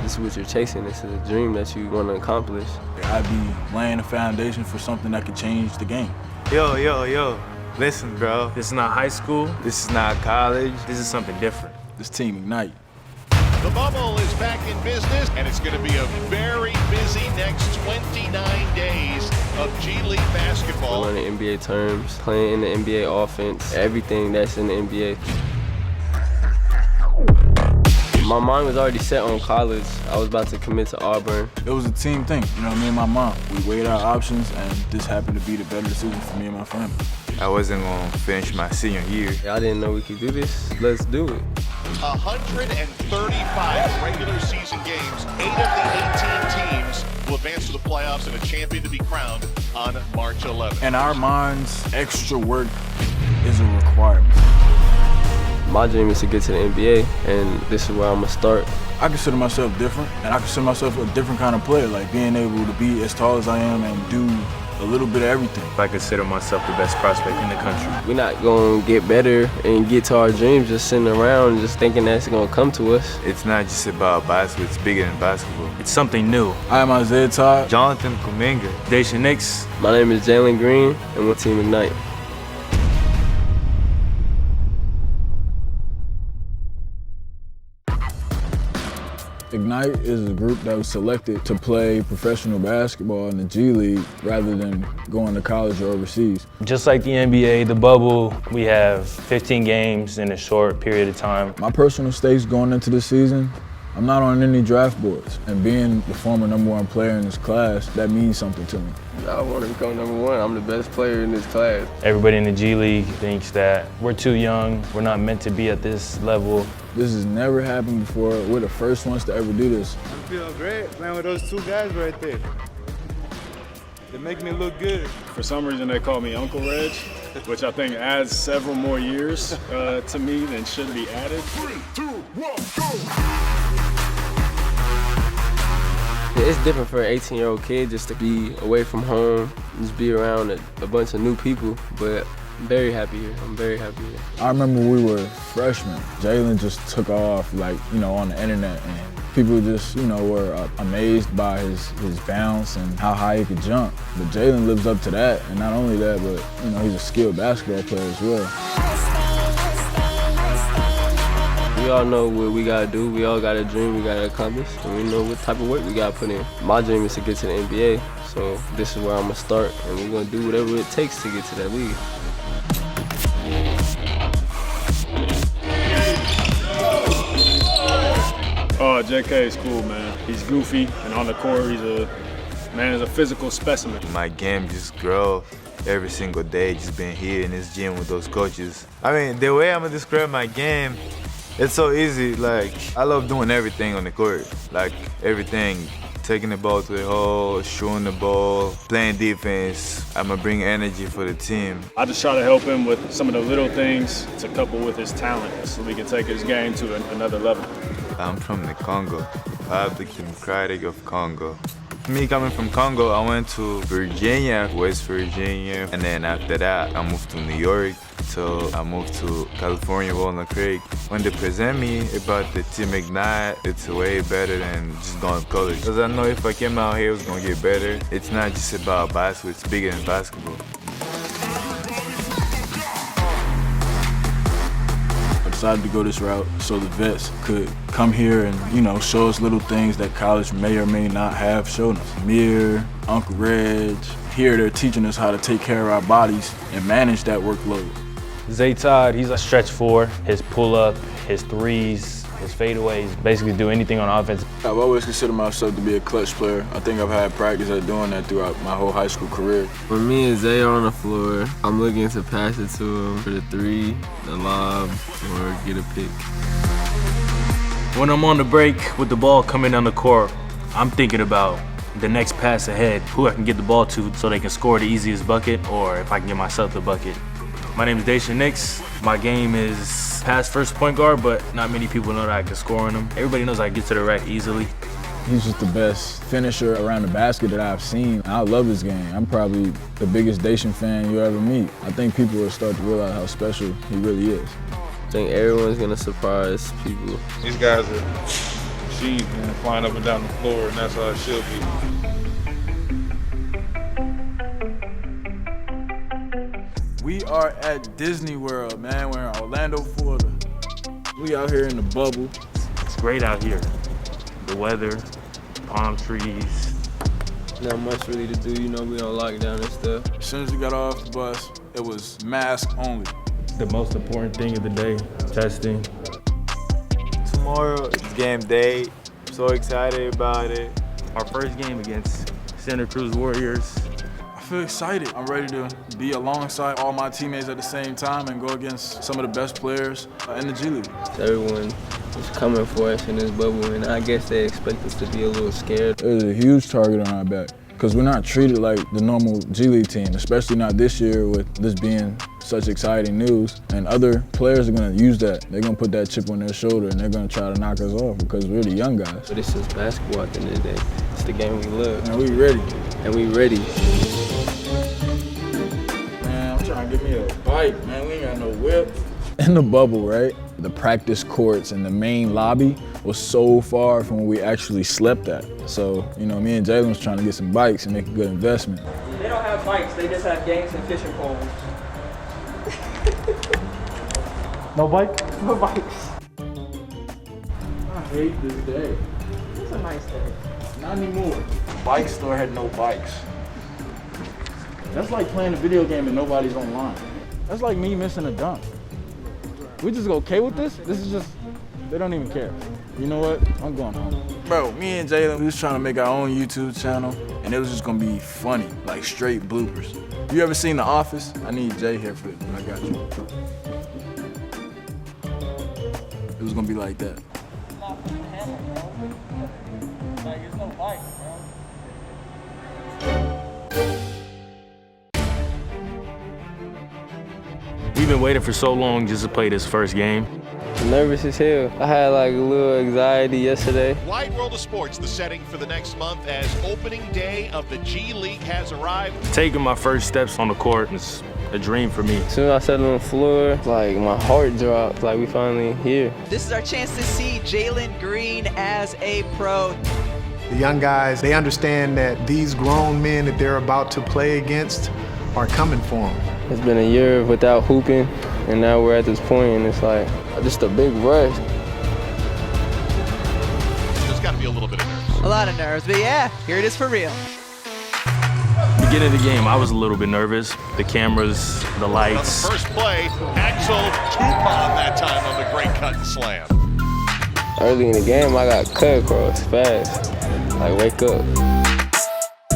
This is what you're chasing. This is a dream that you want to accomplish. I'd be laying a foundation for something that could change the game. Yo. Listen, bro. This is not high school. This is not college. This is something different. This team ignite. The bubble is back in business, and it's going to be a very busy next 29 days of G League basketball. Learning NBA terms, playing in the NBA offense, everything that's in the NBA. My mind was already set on college. I was about to commit to Auburn. It was a team thing, me and my mom. We weighed our options, and this happened to be the better decision for me and my family. I wasn't going to finish my senior year. I didn't know we could do this. Let's do it. 135 regular season games. 8 of the 18 teams will advance to the playoffs, and a champion to be crowned on March 11th. In our minds, extra work is a requirement. My dream is to get to the NBA, and this is where I'm going to start. I consider myself different, and I consider myself a different kind of player, like being able to be as tall as I am and do a little bit of everything. I consider myself the best prospect in the country. We're not going to get better and get to our dreams just sitting around and just thinking that's going to come to us. It's not just about basketball, it's bigger than basketball. It's something new. I am Isaiah Todd. Jonathan Kuminga. Daishen Nix. My name is Jalen Green, and we're Team Ignite. Ignite is a group that was selected to play professional basketball in the G League rather than going to college or overseas. Just like the NBA, the bubble, we have 15 games in a short period of time. My personal stakes going into the season, I'm not on any draft boards. And being the former #1 player in this class, that means something to me. I want to become #1. I'm the best player in this class. Everybody in the G League thinks that we're too young, we're not meant to be at this level. This has never happened before. We're the first ones to ever do this. I'm feeling great playing with those two guys right there. They make me look good. For some reason, they call me Uncle Reg, which I think adds several more years to me than should be added. 3, 2, 1, go! It's different for an 18-year-old kid just to be away from home, just be around a bunch of new people, but I'm very happy here. I'm very happy here. I remember we were freshmen. Jalen just took off, on the internet, and people just, were amazed by his bounce and how high he could jump. But Jalen lives up to that, and not only that, but, he's a skilled basketball player as well. We all know what we gotta do. We all got a dream we gotta accomplish, and we know what type of work we gotta put in. My dream is to get to the NBA, so this is where I'm gonna start, and we're gonna do whatever it takes to get to that league. Oh, JK is cool, man. He's goofy, and on the court, he's a physical specimen. My game just grow every single day, just being here in this gym with those coaches. I mean, the way I'm gonna describe my game, it's so easy. I love doing everything on the court. Everything. Taking the ball to the hole, shooting the ball, playing defense. I'm gonna bring energy for the team. I just try to help him with some of the little things to couple with his talent so we can take his game to another level. I'm from the Congo, Republic Democratic of Congo. Me coming from Congo, I went to Virginia, West Virginia, and then after that, I moved to New York. So I moved to California, Walnut Creek. When they present me about the Team Ignite, it's way better than just going to college. Because I know if I came out here, it was going to get better. It's not just about basketball, it's bigger than basketball. I decided to go this route so the vets could come here and, show us little things that college may or may not have shown us. Mir, Uncle Reg, here they're teaching us how to take care of our bodies and manage that workload. Zay Todd, he's a stretch 4. His pull-up, his threes, his fadeaways, basically do anything on offense. I've always considered myself to be a clutch player. I think I've had practice at doing that throughout my whole high school career. When me and Zay are on the floor, I'm looking to pass it to him for the 3, the lob, or get a pick. When I'm on the break with the ball coming down the court, I'm thinking about the next pass ahead, who I can get the ball to so they can score the easiest bucket, or if I can get myself the bucket. My name is Daishen Nix. My game is past first point guard, but not many people know that I can score on them. Everybody knows I get to the rack easily. He's just the best finisher around the basket that I've seen. I love his game. I'm probably the biggest Daishen fan you'll ever meet. I think people will start to realize how special he really is. I think everyone's gonna surprise people. These guys are machine, man, flying up and down the floor, and that's how it should be. We are at Disney World, man. We're in Orlando, Florida. We out here in the bubble. It's great out here. The weather, palm trees. Not much really to do, you know, we on lockdown and stuff. As soon as we got off the bus, it was mask only. The most important thing of the day, testing. Tomorrow it's game day. I'm so excited about it. Our first game against Santa Cruz Warriors. I feel excited. I'm ready to be alongside all my teammates at the same time and go against some of the best players in the G League. Everyone is coming for us in this bubble, and I guess they expect us to be a little scared. There's a huge target on our back because we're not treated like the normal G League team, especially not this year with this being such exciting news. And other players are going to use that. They're going to put that chip on their shoulder and they're going to try to knock us off because we're the young guys. But it's just basketball at the end of the day. It's the game we love. And we ready. And we ready. Man, I'm trying to get me a bike, man. We ain't got no whip. In the bubble, right? The practice courts and the main lobby was so far from where we actually slept at. So, you know, me and Jalen was trying to get some bikes and make a good investment. They don't have bikes, they just have games and fishing poles. No bike? No bikes. I hate this day. It's a nice day. Not anymore. Bike store had no bikes. That's like playing a video game and nobody's online. That's like me missing a dunk. We just okay with this? This is just, they don't even care. You know what? I'm going home. Bro, me and Jalen, we was trying to make our own YouTube channel, and it was just gonna be funny, like straight bloopers. You ever seen The Office? I need Jay here for it, but I got you. It was gonna be like that. There's no bike, bro. We've been waiting for so long just to play this first game. I'm nervous as hell. I had like a little anxiety yesterday. Wide World of Sports, the setting for the next month as opening day of the G League has arrived. Taking my first steps on the court is a dream for me. As soon as I sat on the floor, like my heart dropped, like we finally here. This is our chance to see Jalen Green as a pro. The young guys, they understand that these grown men that they're about to play against are coming for them. It's been a year without hooping, and now we're at this point, and it's like just a big rush. There's got to be a little bit of nerves. A lot of nerves, but yeah, here it is for real. Beginning of the game, I was a little bit nervous. The cameras, the lights. On the first play, Axel Toupon that time on the great cut and slam. Early in the game, I got cut across fast. Like, wake up.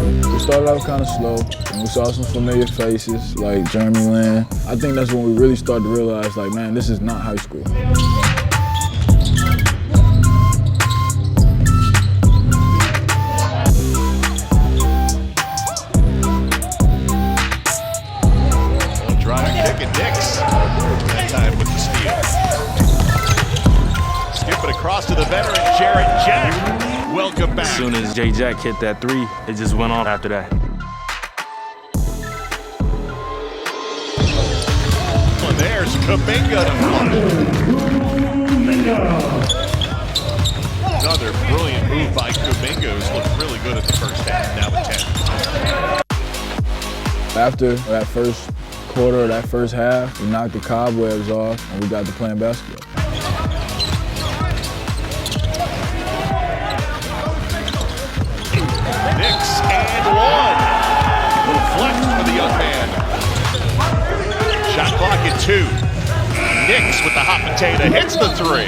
We started out kind of slow, and we saw some familiar faces like Jeremy Lin. I think that's when we really started to realize, like, man, this is not high school. Driving kick and Nix. That time with the steal. Skip it across to the veteran, Jared Jack. Welcome back. As soon as J. Jack hit that three, it just went on after that. Well, there's Kuminga to another brilliant move by Kuminga, who's looked really good at the first half, now at 10. After that first quarter, that first half, we knocked the cobwebs off and we got to playing basketball. Nix and one. Little flex for the young man. Shot clock at 2. Nix with the hot potato hits the 3.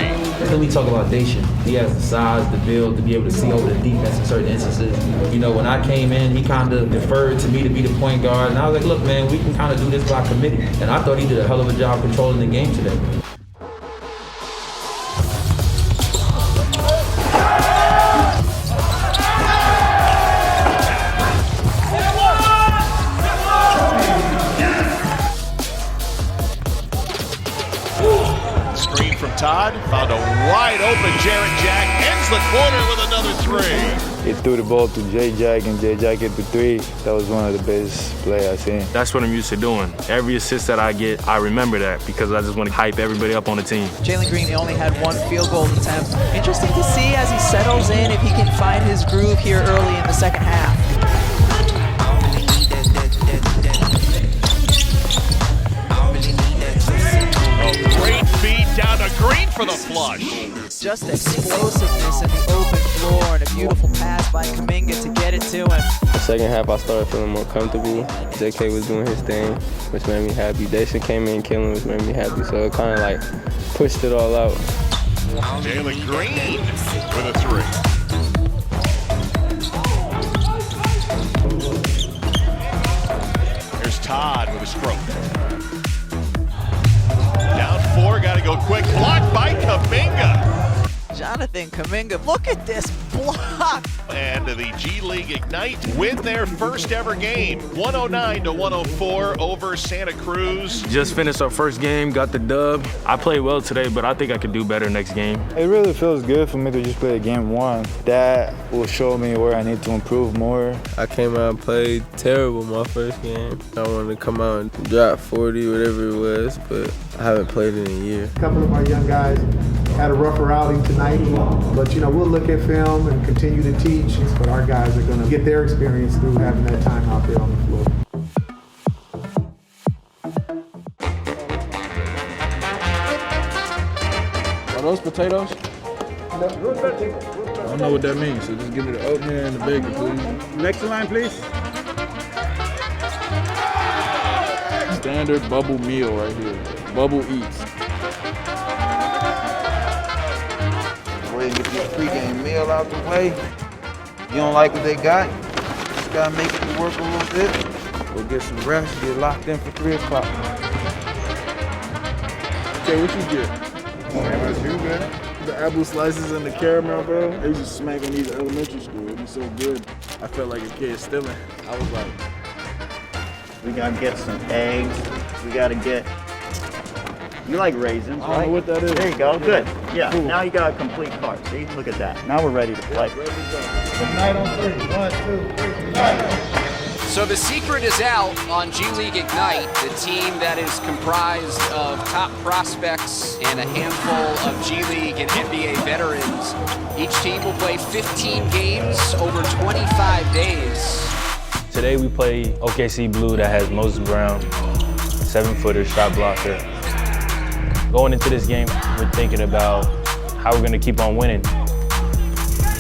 Then we talk about Daishen. He has the size, the build to be able to see over the defense in certain instances. You know, when I came in, he kind of deferred to me to be the point guard. And I was like, look, man, we can kind of do this by committee. And I thought he did a hell of a job controlling the game today. Screen from Todd, found a wide open Jared Jack, ends the corner with another three. He threw the ball to J-Jack, and J-Jack hit the three. That was one of the best plays I've seen. That's what I'm used to doing. Every assist that I get, I remember that because I just want to hype everybody up on the team. Jalen Green, he only had one field goal attempt. Interesting to see as he settles in if he can find his groove here early in the second half. Great feed down to Green for the flush. Just explosiveness in the open floor and a beautiful pass by Kuminga to get it to him. The second half, I started feeling more comfortable. JK was doing his thing, which made me happy. Daishen came in killing, which made me happy. So it kind of like pushed it all out. Jalen Green with a three. Here's Todd with a stroke. Down four, got to go quick. Blocked by Kuminga. Jonathan Kuminga, look at this block. And the G League Ignite win their first ever game, 109-104 over Santa Cruz. Just finished our first game, got the dub. I played well today, but I think I could do better next game. It really feels good for me to just play game one. That will show me where I need to improve more. I came out and played terrible my first game. I wanted to come out and drop 40, whatever it was, but I haven't played in a year. A couple of our young guys had a rougher outing tonight, but we'll look at film and continue to teach, but our guys are going to get their experience through having that time out there on the floor. Are those potatoes? I don't know what that means, so just give me the oatmeal and the bacon, please. Next line, please. Standard bubble meal right here. Bubble eats. Go ahead and get your pregame meal out the way. You don't like what they got? Just gotta make it work a little bit. Go get some rest, get locked in for 3 o'clock. Okay, what you get? You man. The apple slices and the caramel, bro. They used to smack in these elementary school. It was so good. I felt like a kid stealing. I was like, we gotta get some eggs. We gotta get. You like raisins, I right? don't know what that is. There you go. Good. Yeah. Cool. Now you got a complete cart. See? Look at that. Now we're ready to play. Night on 3. 1, 2, 3. Night. So the secret is out on G League Ignite, the team that is comprised of top prospects and a handful of G League and NBA veterans. Each team will play 15 games over 25 days. Today we play OKC Blue that has Moses Brown, 7-footer, shot blocker. Going into this game, we're thinking about how we're gonna keep on winning.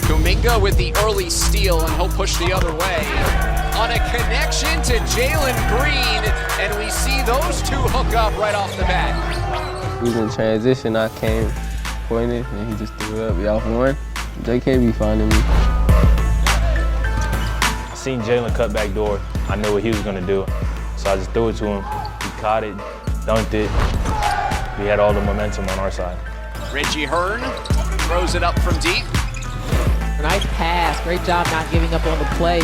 Kuminga with the early steal, and he'll push the other way. On a connection to Jalen Green, and we see those two hook up right off the bat. We was in transition, I came, pointed, and he just threw it up. Y'all for one. JK be finding me. I seen Jalen cut back door. I knew what he was gonna do, so I just threw it to him. He caught it, dunked it. We had all the momentum on our side. Reggie Hearn throws it up from deep. Nice pass, great job not giving up on the play.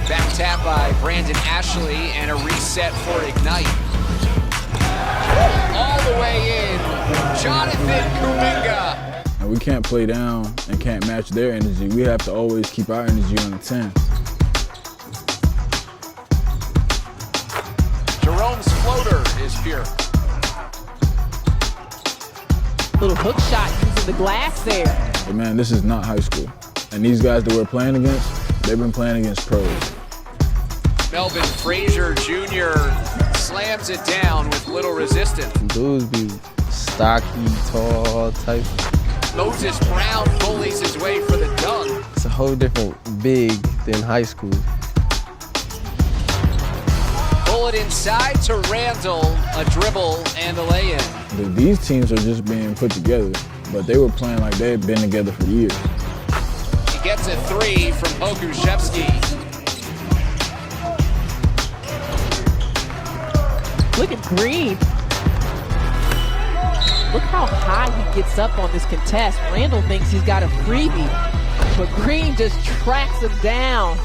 Back tap by Brandon Ashley and a reset for Ignite. All the way in, Jonathan Kuminga. And we can't play down and can't match their energy. We have to always keep our energy on the 10. Jerome's floater is pure. Little hook shot using the glass there. But man, this is not high school. And these guys that we're playing against, they've been playing against pros. Melvin Frazier Jr. slams it down with little resistance. Dudes be stocky, tall type. Moses Brown bullies his way for the dunk. It's a whole different big than high school. Bullet inside to Randall, a dribble and a lay-in. These teams are just being put together, but they were playing like they had been together for years. He gets a three from Pokushevsky. Look at Green. Look how high he gets up on this contest. Randall thinks he's got a freebie, but Green just tracks him down.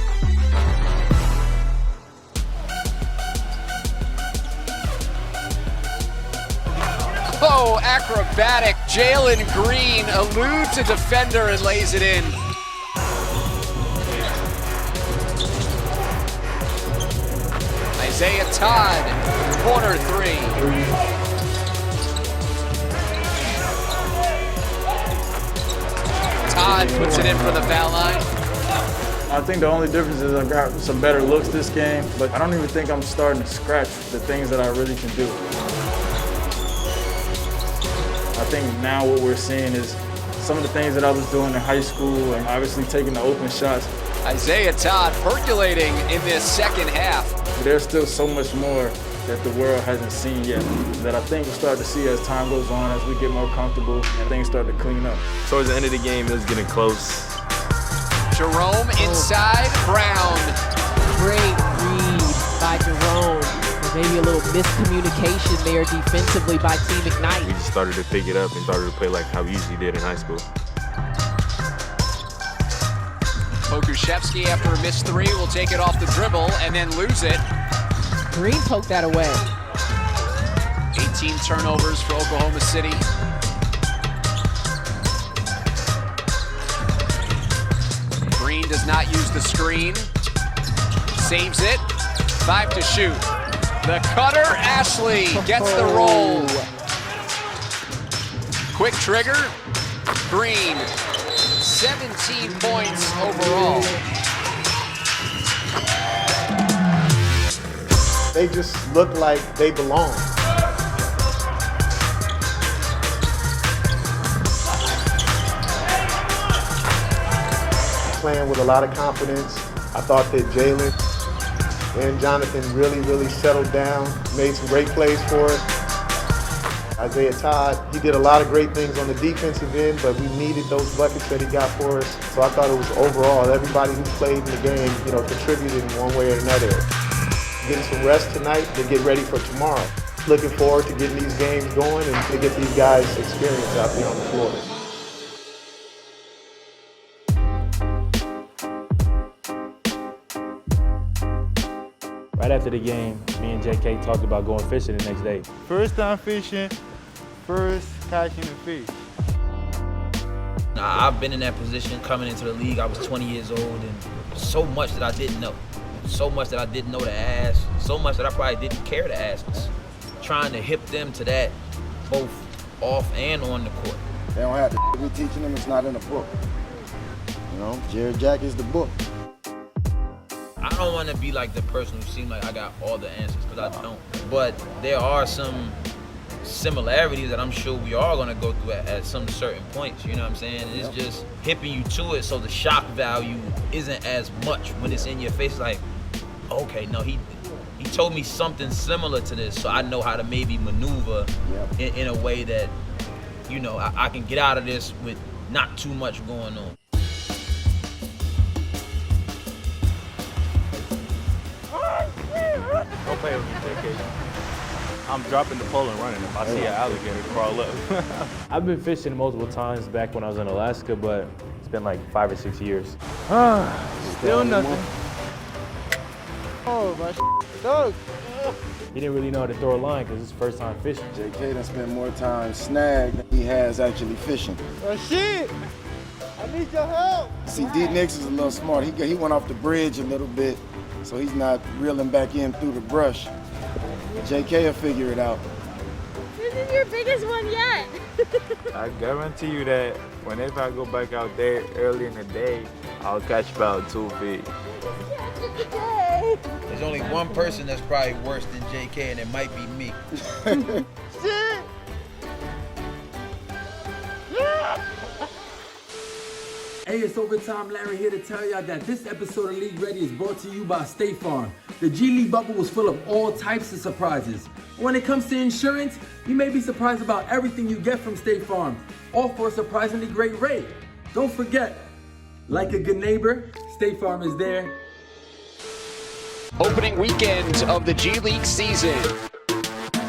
so acrobatic. Jalen Green eludes a defender and lays it in. Isaiah Todd, corner three. Todd puts it in for the foul line. I think the only difference is I got some better looks this game, but I don't even think I'm starting to scratch the things that I really can do. I think now what we're seeing is some of the things that I was doing in high school and obviously taking the open shots. Isaiah Todd percolating in this second half. There's still so much more that the world hasn't seen yet that I think we'll start to see as time goes on, as we get more comfortable and things start to clean up. Towards the end of the game, it was getting close. Jerome inside, Brown. Great read by Jerome. Maybe a little miscommunication there defensively by Team Ignite. We just started to pick it up and started to play like how we usually did in high school. Pokuševski, after a missed three, will take it off the dribble and then lose it. Green poked that away. 18 turnovers for Oklahoma City. Green does not use the screen. Saves it. 5 to shoot. The cutter, Ashley gets the roll. Quick trigger. Green. 17 points overall. They just look like they belong. Playing with a lot of confidence. I thought that Jalen and Jonathan really settled down, made some great plays for us. Isaiah Todd, he did a lot of great things on the defensive end, but we needed those buckets that he got for us. So I thought it was overall, everybody who played in the game, contributed in one way or another. Getting some rest tonight to get ready for tomorrow. Looking forward to getting these games going and to get these guys experience out there on the floor. Right after the game, me and JK talked about going fishing the next day. First time fishing, first catching a fish. I've been in that position coming into the league. I was 20 years old, and so much that I didn't know. So much that I didn't know to ask. So much that I probably didn't care to ask. Trying to hip them to that, both off and on the court. They don't have to. We're teaching them, it's not in the book. Jared Jack is the book. I don't want to be like the person who seems like I got all the answers, because I don't. But there are some similarities that I'm sure we are going to go through at some certain points, you know what I'm saying? And it's just hipping you to it so the shock value isn't as much when it's in your face, like, okay, no, he told me something similar to this, so I know how to maybe maneuver in a way that, I can get out of this with not too much going on. Don't play with me, JK. I'm dropping the pole and running. If I see an alligator, crawl up. I've been fishing multiple times back when I was in Alaska, but it's been like 5 or 6 years. Still nothing. Oh, my dog. He didn't really know how to throw a line because it's his first time fishing. JK done spent more time snagged than he has actually fishing. Oh, shit. I need your help. See, D Nix is a little smart. He went off the bridge a little bit, so he's not reeling back in through the brush. JK will figure it out. This is your biggest one yet. I guarantee you that whenever I go back out there early in the day, I'll catch about 2 feet. There's only one person that's probably worse than JK, and it might be me. Shit. Hey, it's Overtime Larry here to tell y'all that this episode of League Ready is brought to you by State Farm. The G League bubble was full of all types of surprises. When it comes to insurance, you may be surprised about everything you get from State Farm, all for a surprisingly great rate. Don't forget, like a good neighbor, State Farm is there. Opening weekend of the G League season.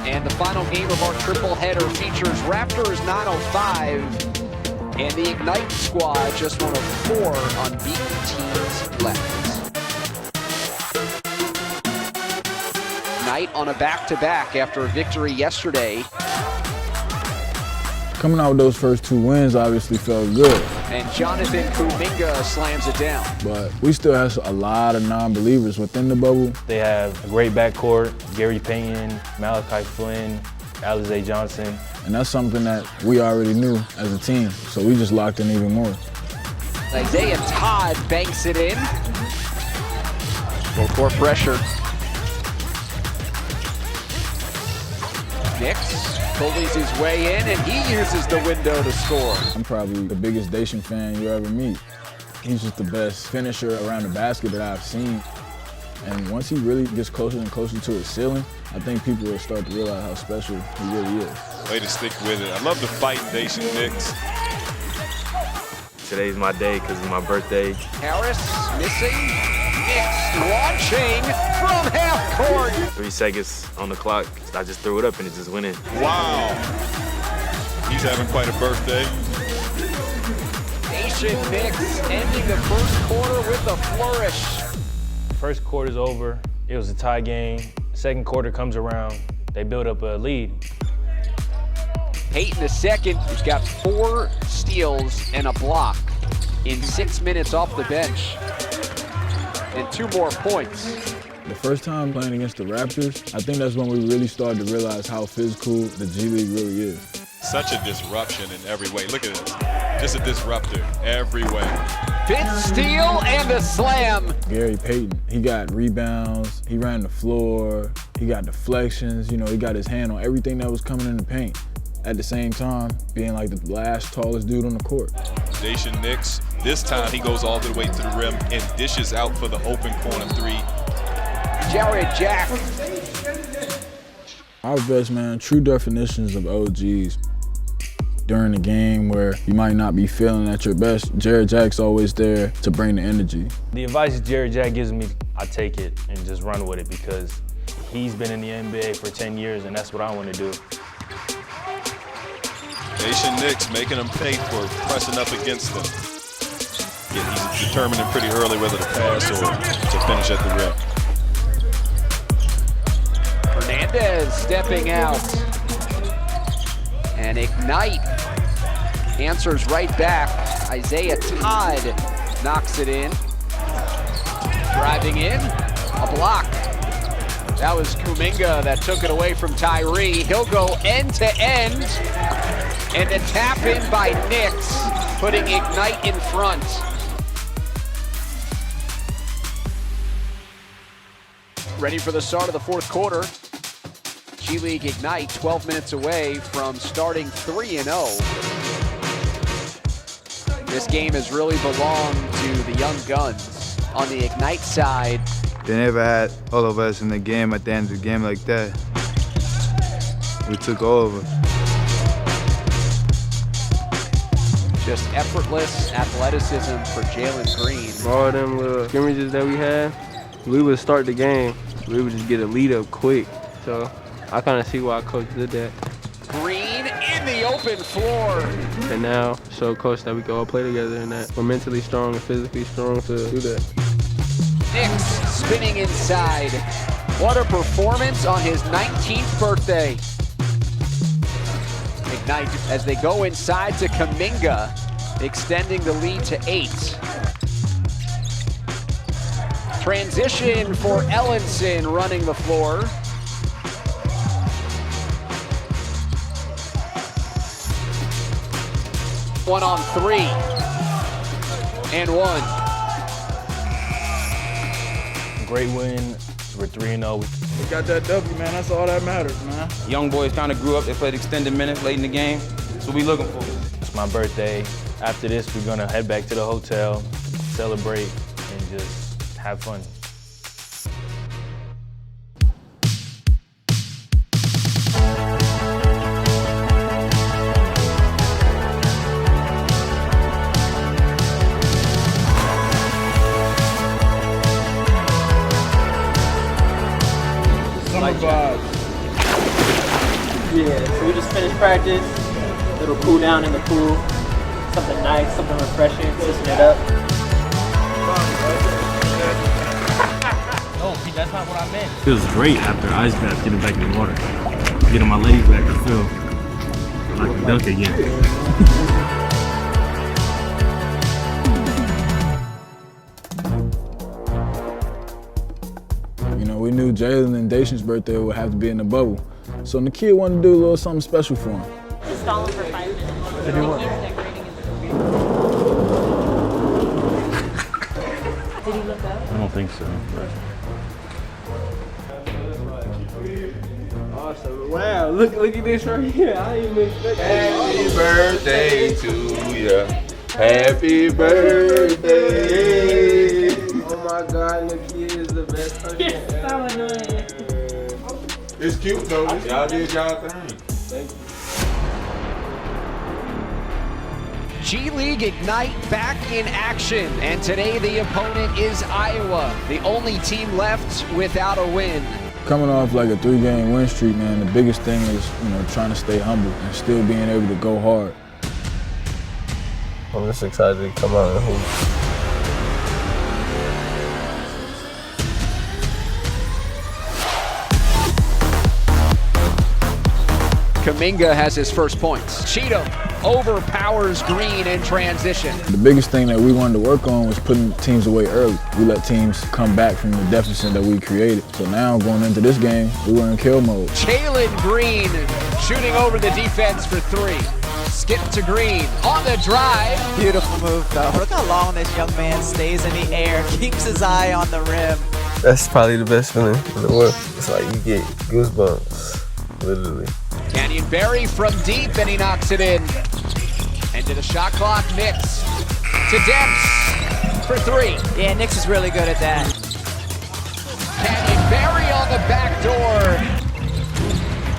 And the final game of our triple header features Raptors 905. And the Ignite squad, just one of 4 unbeaten teams left. Ignite on a back-to-back after a victory yesterday. Coming out with those first 2 wins obviously felt good. And Jonathan Kuminga slams it down. But we still have a lot of non-believers within the bubble. They have a great backcourt, Gary Payton, Malachi Flynn, Alize Johnson. And that's something that we already knew as a team, so we just locked in even more. Isaiah Todd banks it in. Full court pressure. Nix bullies his way in, and he uses the window to score. I'm probably the biggest Daishen fan you ever meet. He's just the best finisher around the basket that I've seen. And once he really gets closer and closer to his ceiling, I think people will start to realize how special he really is. Way to stick with it. I love the fight, Daishen Nix. Today's my day because it's my birthday. Harris missing. Nix launching from half court. 3 seconds on the clock. I just threw it up and it just went in. Wow. He's having quite a birthday. Daishen Nix ending the first quarter with a flourish. First quarter's over. It was a tie game. Second quarter comes around. They build up a lead. Payton the second, who's got 4 steals and a block in 6 minutes off the bench. And 2 more points. The first time playing against the Raptors, I think that's when we really started to realize how physical the G League really is. Such a disruption in every way. Look at this. Just a disruptor every way. 5th steal and a slam. Gary Payton, he got rebounds, he ran the floor, he got deflections, you know, he got his hand on everything that was coming in the paint. At the same time, being like the last tallest dude on the court. Daishen Nix, this time he goes all the way to the rim and dishes out for the open corner 3. Jared Jack. Our best, man, true definitions of OGs. During the game where you might not be feeling at your best, Jared Jack's always there to bring the energy. The advice Jared Jack gives me, I take it and just run with it because he's been in the NBA for 10 years and that's what I want to do. Daishen Nix making him pay for pressing up against them. Yeah, he's determining pretty early whether to pass or to finish at the rim. Hernandez stepping out. And Ignite answers right back. Isaiah Todd knocks it in. Driving in, a block. That was Kuminga that took it away from Tyree. He'll go end to end. And a tap in by Nix, putting Ignite in front. Ready for the start of the 4th quarter. G League Ignite 12 minutes away from starting 3-0. This game has really belonged to the young guns. On the Ignite side, They never had all of us in the game at the end of the game like that. We took over. just effortless athleticism for Jalen Green. All them little scrimmages that we had, we would start the game. We would just get a lead up quick. So I kind of see why Coach did that. Green in the open floor. And now show Coach that we can all play together and that we're mentally strong and physically strong to do that. Nix spinning inside. What a performance on his 19th birthday. Ignite as they go inside to Kuminga, extending the lead to 8. Transition for Ellenson running the floor. One on 3. And 1. Great win. We're 3-0. We got that W, man. That's all that matters, man. Young boys kind of grew up. They played extended minutes late in the game. That's what we looking for. It's my birthday. After this, we're gonna head back to the hotel, celebrate, and just have fun. Summer vibes. Yeah, so we just finished practice. Little cool down in the pool. Something nice, something refreshing, loosen it up. No, that's not what I meant. Feels great after ice bath, getting back in the water. Getting my legs back to feel Like dunk again. You know, we knew Jalen and Daishen's birthday would have to be in the bubble. So the kid wanted to do a little something special for him. Just stall him for 5 minutes. Did he what? Did he look up? I don't think so. Awesome. Wow, look at this right here. I didn't even expect that. Happy birthday to ya. Happy birthday. Oh my God, the kid is the best person. Yes, so annoying. It's cute though. Y'all did y'all thing. Thank you. G League Ignite back in action, and today the opponent is Iowa, the only team left without a win. Coming off like a 3-game win streak, man, the biggest thing is, you know, trying to stay humble and still being able to go hard. I'm just excited to come out and hoop. Kuminga has his first points. Cheatham overpowers Green in transition. The biggest thing that we wanted to work on was putting teams away early. We let teams come back from the deficit that we created. So now going into this game, we were in kill mode. Jalen Green shooting over the defense for 3. Skip to Green on the drive. Beautiful move, though. Look how long this young man stays in the air, keeps his eye on the rim. That's probably the best feeling in the world. It's like you get goosebumps, literally. Canyon Berry from deep, and he knocks it in. Into the shot clock, Nix to Demps for 3. Yeah, Nix is really good at that. Canyon Berry on the back door.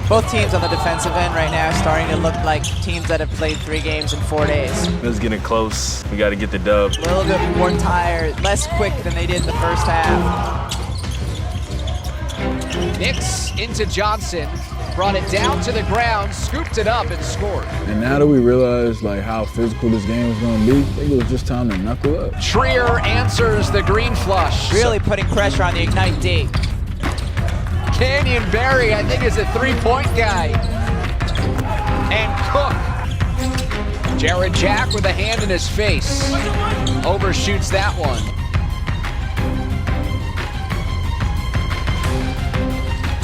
Both teams on the defensive end right now are starting to look like teams that have played 3 games in 4 days. It's getting close. We got to get the dub. A little bit more tired, less quick than they did in the first half. Nix into Johnson. Brought it down to the ground, scooped it up, and scored. And now that we realize like how physical this game was going to be, I think it was just time to knuckle up. Trier answers the green flush. Really putting pressure on the Ignite D. Canyon Berry, I think, is a 3-point guy. And Cook. Jared Jack with a hand in his face. Overshoots that one.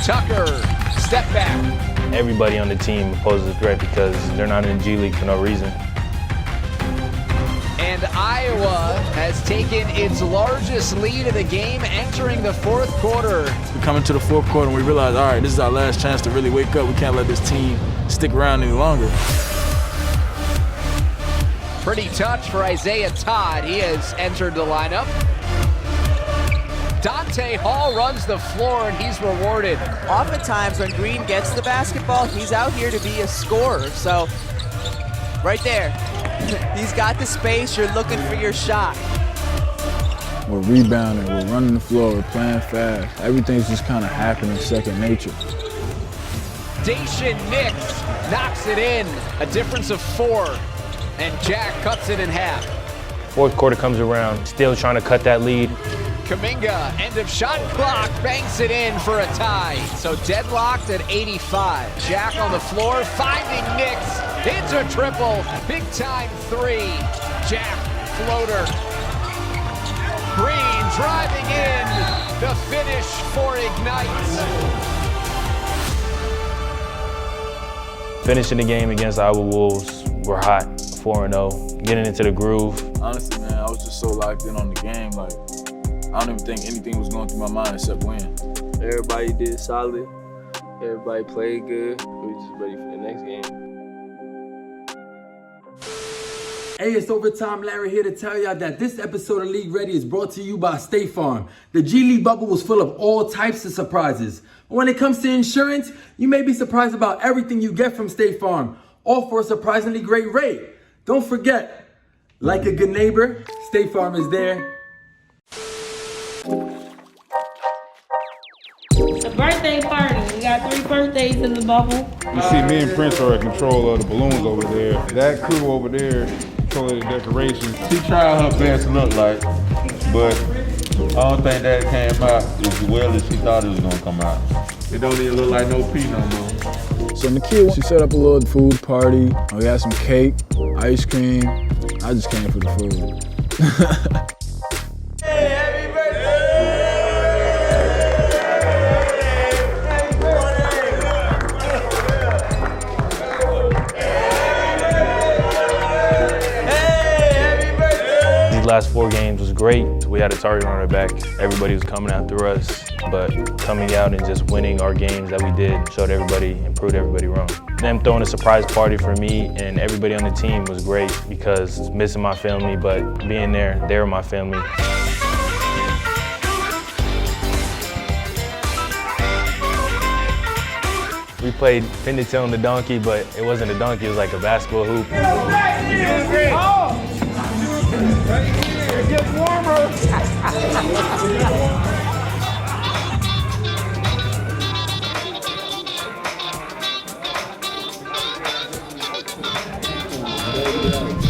Tucker. Step back. Everybody on the team poses a threat because they're not in the G League for no reason. And Iowa has taken its largest lead of the game entering the 4th quarter. We come into the 4th quarter and we realize, all right, this is our last chance to really wake up. We can't let this team stick around any longer. Pretty touch for Isaiah Todd. He has entered the lineup. Dante Hall runs the floor and he's rewarded. Oftentimes when Green gets the basketball, he's out here to be a scorer. So, right there, he's got the space, you're looking for your shot. We're rebounding, we're running the floor, we're playing fast. Everything's just kind of happening second nature. Daishen Nix knocks it in, a difference of 4, and Jack cuts it in half. 4th quarter comes around, still trying to cut that lead. Kuminga, end of shot clock, banks it in for a tie. So deadlocked at 85. Jack on the floor, finding Nix. Hits a triple, big time 3. Jack, floater. Green driving in, the finish for Ignite. Finishing the game against Iowa Wolves, we're hot, 4-0, getting into the groove. Honestly, man, I was just so locked in on the game, like, I don't even think anything was going through my mind except win. Everybody did solid. Everybody played good. We just ready for the next game. Hey, it's Overtime Larry here to tell y'all that this episode of League Ready is brought to you by State Farm. The G League bubble was full of all types of surprises. When it comes to insurance, you may be surprised about everything you get from State Farm, all for a surprisingly great rate. Don't forget, like a good neighbor, State Farm is there. It's a birthday party. We got 3 birthdays in the bubble. You see me and Prince are in control of the balloons over there. That crew over there controlling the decorations. She tried her best to look like, but I don't think that came out as well as she thought it was gonna come out. It don't even look like no pee no more. So in the kid, she set up a little food party. We had some cake, ice cream. I just came for the food. These last 4 games was great. We had a target on our back. Everybody was coming after us, but coming out and just winning our games that we did showed everybody and proved everybody wrong. Them throwing a surprise party for me and everybody on the team was great because missing my family, but being there, they were my family. We played pin the tail on the donkey, but it wasn't a donkey, it was like a basketball hoop. It gets warmer.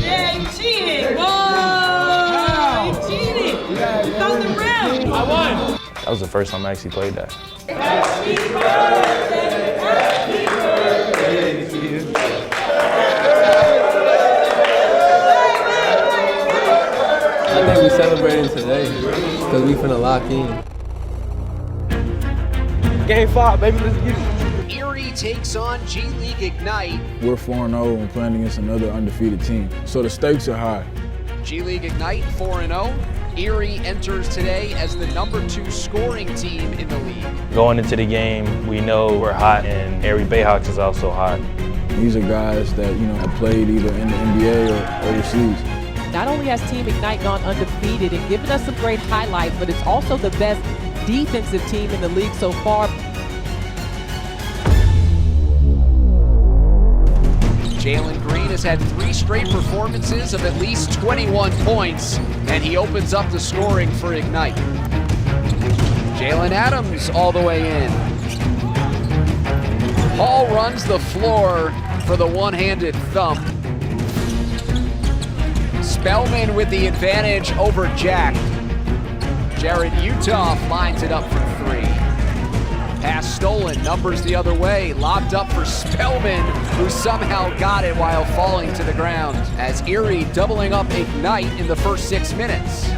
Yeah, you cheated. Whoa! You cheated. You found the rim. I won. That was the first time I actually played that. Happy birthday. Happy birthday to you. I think we celebrating today because we finna lock in. Game 5, baby, let's get it. Eerie takes on G League Ignite. We're 4-0 and playing against another undefeated team. So the stakes are high. G League Ignite 4-0. Erie enters today as the #2 scoring team in the league. Going into the game, we know we're hot, and Eerie Bayhawks is also hot. These are guys that, have played either in the NBA or overseas. Not only has Team Ignite gone undefeated and given us some great highlights, but it's also the best defensive team in the league so far. Jalen Green has had 3 straight performances of at least 21 points, and he opens up the scoring for Ignite. Jalen Adams all the way in. Hall runs the floor for the one-handed thump. Spellman with the advantage over Jack. Jared Utoff lines it up for 3. Pass stolen, numbers the other way, lobbed up for Spellman, who somehow got it while falling to the ground. As Eerie doubling up Ignite in the first 6 minutes.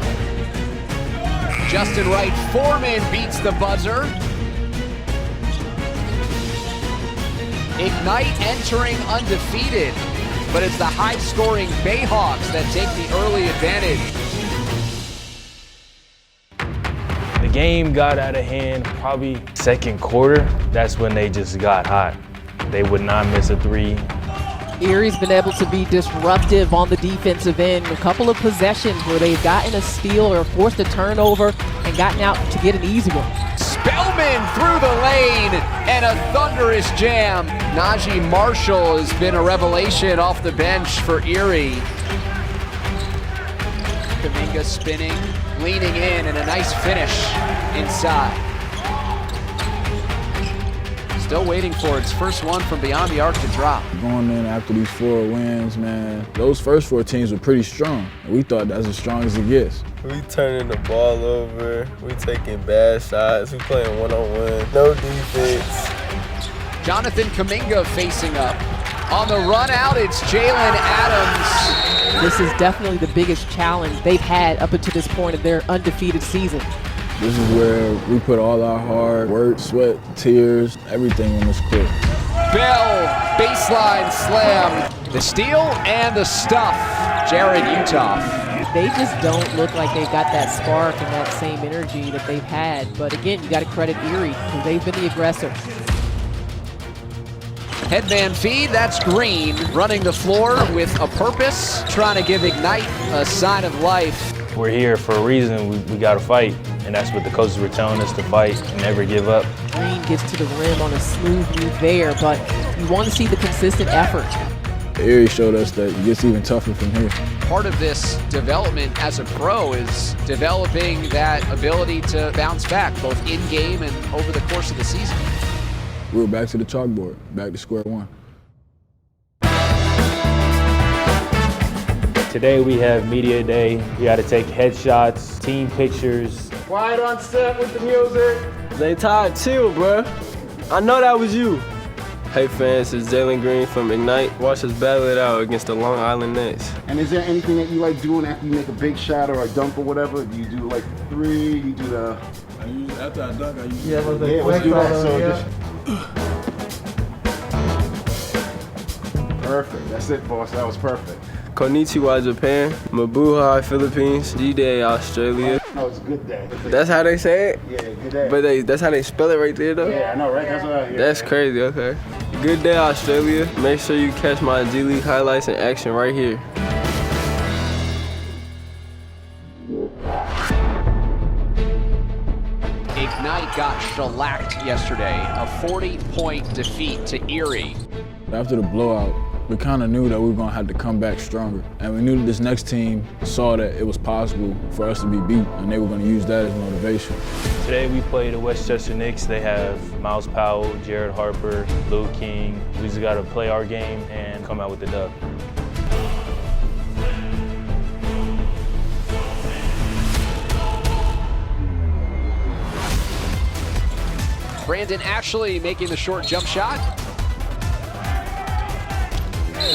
Justin Wright Foreman beats the buzzer. Ignite entering undefeated, but it's the high-scoring Bayhawks that take the early advantage. The game got out of hand probably second quarter. That's when they just got hot. They would not miss a 3. Erie's been able to be disruptive on the defensive end. A couple of possessions where they've gotten a steal or forced a turnover and gotten out to get an easy one. Spellman through the lane and a thunderous jam. Najee Marshall has been a revelation off the bench for Eerie. Kuminga spinning, leaning in, and a nice finish inside. Still waiting for its first one from beyond the arc to drop. Going in after these 4 wins, man, those first 4 teams were pretty strong. We thought that's as strong as it gets. We turning the ball over. We taking bad shots. We playing one-on-one. No defense. Jonathan Kuminga facing up. On the run out, it's Jalen Adams. This is definitely the biggest challenge they've had up until this point of their undefeated season. This is where we put all our hard work, sweat, tears, everything on this court. Bell, baseline slam. The steal and the stuff. Jared Utoff. They just don't look like they've got that spark and that same energy that they've had. But again, you got to credit Eerie because they've been the aggressor. Headman feed, that's Green running the floor with a purpose, trying to give Ignite a sign of life. We're here for a reason. We got to fight, and that's what the coaches were telling us, to fight and never give up. Green gets to the rim on a smooth move there, but you want to see the consistent effort. Eerie showed us that it gets even tougher from here. Part of this development as a pro is developing that ability to bounce back, both in-game and over the course of the season. We were back to the chalkboard, back to square one. Today we have media day. We got to take headshots, team pictures. Quiet on set with the music. They Todd, chill, bro. I know that was you. Hey fans, it's Jalen Green from Ignite. Watch us battle it out against the Long Island Nets. And is there anything that you like doing after you make a big shot or a dunk or whatever? Do you do like three? You do the... After I dunk, I usually... Yeah, let's do that. So just... Perfect. That's it, boss. That was perfect. Konnichiwa, Japan. Mabuhay, Philippines. G-Day, Australia. No, it's a good day. That's how they say it? Yeah, good day. But that's how they spell it right there, though? Yeah, I know, right? That's what I hear. That's crazy, okay. Good day, Australia. Make sure you catch my G League highlights in action right here. Ignite got shellacked yesterday, a 40-point defeat to Eerie. After the blowout, we kind of knew that we were going to have to come back stronger. And we knew that this next team saw that it was possible for us to be beat, and they were going to use that as motivation. Today we play the Westchester Knicks. They have Miles Powell, Jared Harper, Lil King. We just got to play our game and come out with the dub. Brandon Ashley making the short jump shot.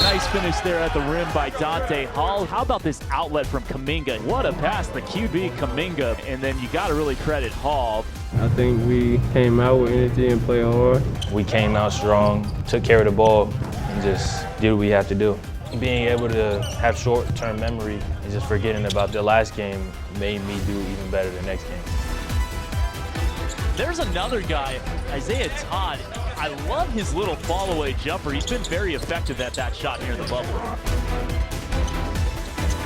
Nice finish there at the rim by Dante Hall. How about this outlet from Kuminga? What a pass, the QB Kuminga. And then you got to really credit Hall. I think we came out with energy and played hard. We came out strong, took care of the ball, and just did what we had to do. Being able to have short-term memory and just forgetting about the last game made me do even better the next game. There's another guy, Isaiah Todd. I love his little fall-away jumper. He's been very effective at that shot near the bubble.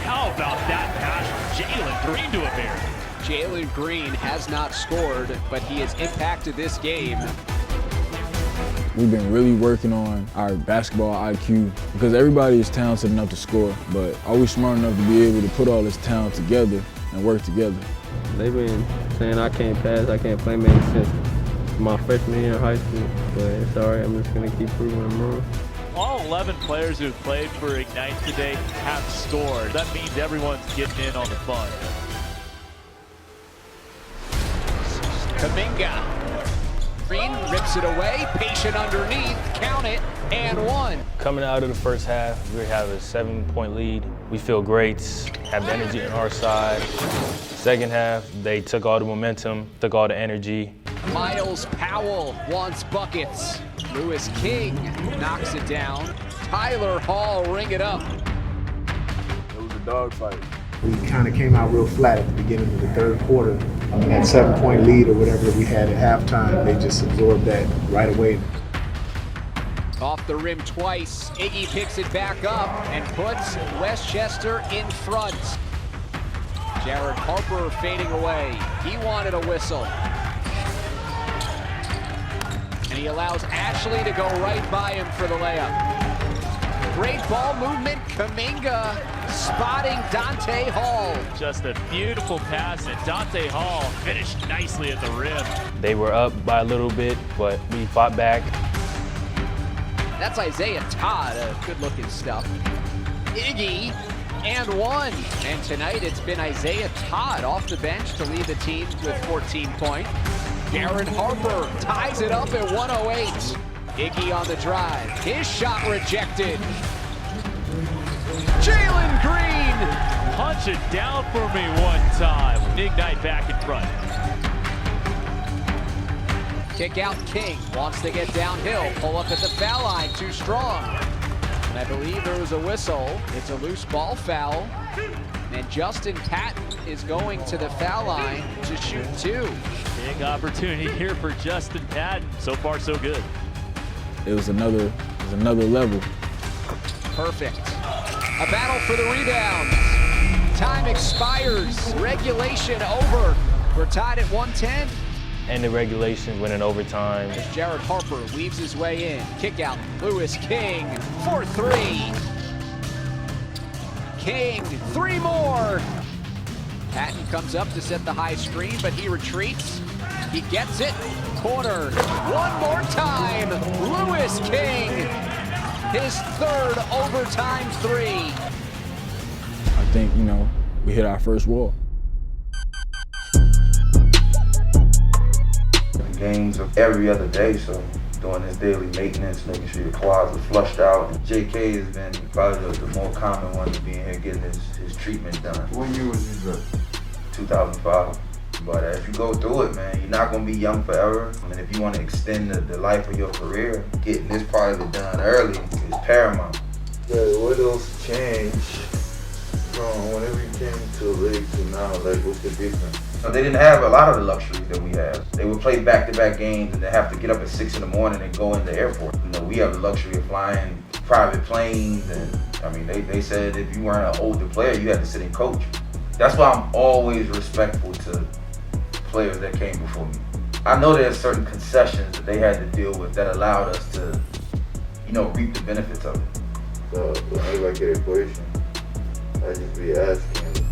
How about that pass from Jalen Green to a bear? Jalen Green has not scored, but he has impacted this game. We've been really working on our basketball IQ because everybody is talented enough to score, but are we smart enough to be able to put all this talent together and work together? They've been saying I can't pass, I can't play make since my freshman year in high school, but it's all right. I'm just going to keep proving them wrong. All 11 players who've played for Ignite today have scored. That means everyone's getting in on the fun. Kuminga. Green rips it away, patient underneath, count it, and one. Coming out of the first half, we have a 7-point lead. We feel great, have the energy on our side. Second half, they took all the momentum, took all the energy. Miles Powell wants buckets. Lewis King knocks it down. Tyler Hall ring it up. It was a dogfight. We kind of came out real flat at the beginning of the third quarter. That 7-point lead or whatever we had at halftime, they just absorbed that right away. Off the rim twice, Iggy picks it back up and puts Westchester in front. Jared Harper fading away. He wanted a whistle. And he allows Ashley to go right by him for the layup. Great ball movement, Kuminga spotting Dante Hall. Just a beautiful pass, and Dante Hall finished nicely at the rim. They were up by a little bit, but we fought back. That's Isaiah Todd, good-looking stuff. Iggy, and one. And tonight it's been Isaiah Todd off the bench to lead the team with 14 points. Jared Harper ties it up at 108. Iggy on the drive. His shot rejected. Jalen Green! Punch it down for me one time. Ignite back in front. Kick out King. Wants to get downhill. Pull up at the foul line. Too strong. And I believe there was a whistle. It's a loose ball foul. And Justin Patton is going to the foul line to shoot two. Big opportunity here for Justin Patton. So far, so good. It was another level. Perfect. A battle for the rebounds. Time expires. Regulation over. We're tied at 110. And the regulation went in overtime. As Jared Harper weaves his way in. Kick out. Lewis King for three. King, three more. Patton comes up to set the high screen, but he retreats. He gets it. Corner. One more time. Lewis King. His third overtime three. I think, we hit our first wall. Games of every other day, so doing his daily maintenance, making sure your closet is flushed out. And JK has been probably the more common one to be in here getting his treatment done. What year was you drafted? 2005. But if you go through it, man, you're not going to be young forever. I mean, if you want to extend the life of your career, getting this part of it done early is paramount. Yeah, what else changed from whenever you came to the league to now? Like, what's the difference? They didn't have a lot of the luxuries that we have. They would play back-to-back games and they have to get up at 6 in the morning and go in the airport. You know, we have the luxury of flying private planes, and I mean, they said if you weren't an older player, you had to sit and coach. That's why I'm always respectful to players that came before me. I know there's certain concessions that they had to deal with that allowed us to, you know, reap the benefits of it. So whenever I get a question, I just be asking.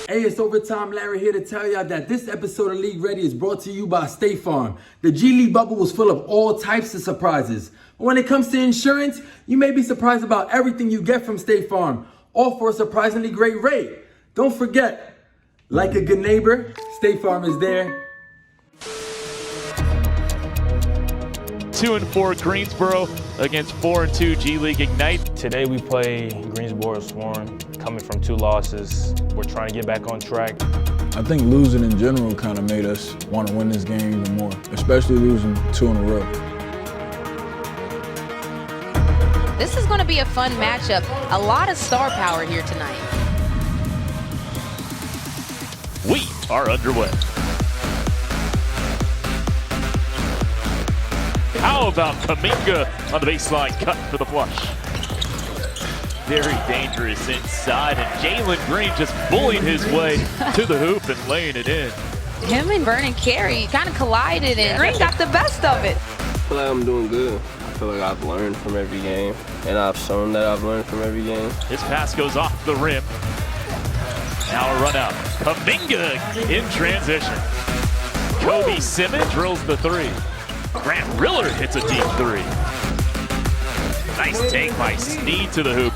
Hey, it's Overtime Larry here to tell y'all that this episode of League Ready is brought to you by State Farm. The G League bubble was full of all types of surprises. When it comes to insurance, you may be surprised about everything you get from State Farm, all for a surprisingly great rate. Don't forget, like a good neighbor, State Farm is there. 2-4 Greensboro against 4-2 G League Ignite. Today we play Greensboro Swarm, coming from 2 losses. We're trying to get back on track. I think losing in general kind of made us want to win this game even more, especially losing 2 in a row. This is going to be a fun matchup. A lot of star power here tonight. We are underway. How about Kuminga on the baseline, cut for the flush. Very dangerous inside, and Jalen Green just bullying his way to the hoop and laying it in. Him and Vernon Carey kind of collided, and Green got the best of it. I feel like I'm doing good. I feel like I've learned from every game, and I've shown that I've learned from every game. His pass goes off the rim. Now a run out. Kuminga in transition. Kobe Simmons drills the 3. Grant Riller hits a deep 3. Nice take by Sneed to the hoop.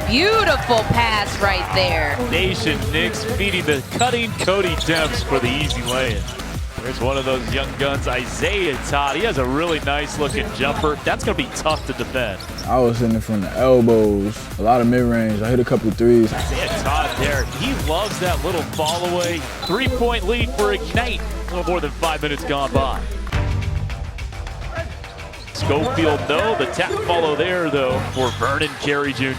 Beautiful pass right there. Daishen Nix feeding the cutting Cody Demps for the easy lay-in. There's one of those young guns, Isaiah Todd. He has a really nice looking jumper. That's going to be tough to defend. I was hitting it from the elbows, a lot of mid-range. I hit a couple of threes. Isaiah Todd there, he loves that little fall away. 3-point lead for Ignite. A little more than 5 minutes gone by. Schofield, no. The tap follow there, though, for Vernon Carey Jr.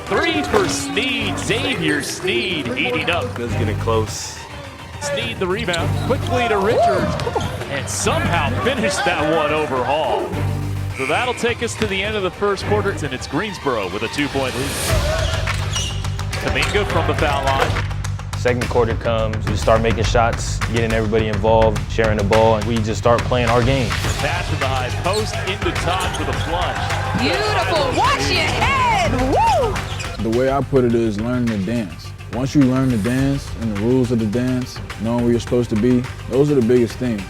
3 for Sneed. Xavier Sneed heating up. It's getting close. Sneed the rebound, quickly to Richards, and somehow finished that one over Hall. So that'll take us to the end of the first quarter, and it's Greensboro with a 2-point lead. Kuminga from the foul line. Second quarter comes, we start making shots, getting everybody involved, sharing the ball, and we just start playing our game. Pass from the high post into Todd for the flush. Beautiful, watch your head, woo! The way I put it is learning to dance. Once you learn the dance and the rules of the dance, knowing where you're supposed to be, those are the biggest things.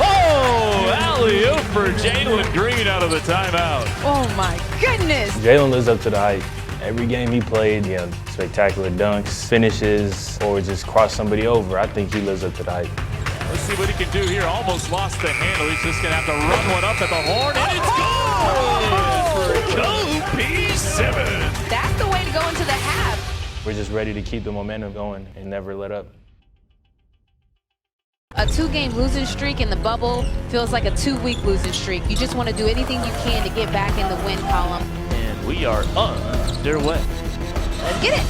Oh, alley-oop for Jalen Green out of the timeout. Oh my goodness. Jalen lives up to the hype. Every game he played, he had spectacular dunks, finishes, or just cross somebody over. I think he lives up to the hype. Let's see what he can do here. Almost lost the handle. He's just going to have to run one up at the horn, and it's good for Kobe Simmons. That's the way to go into the half. We're just ready to keep the momentum going and never let up. A 2-game losing streak in the bubble feels like a 2-week losing streak. You just want to do anything you can to get back in the win column. And we are underway. Let's get it.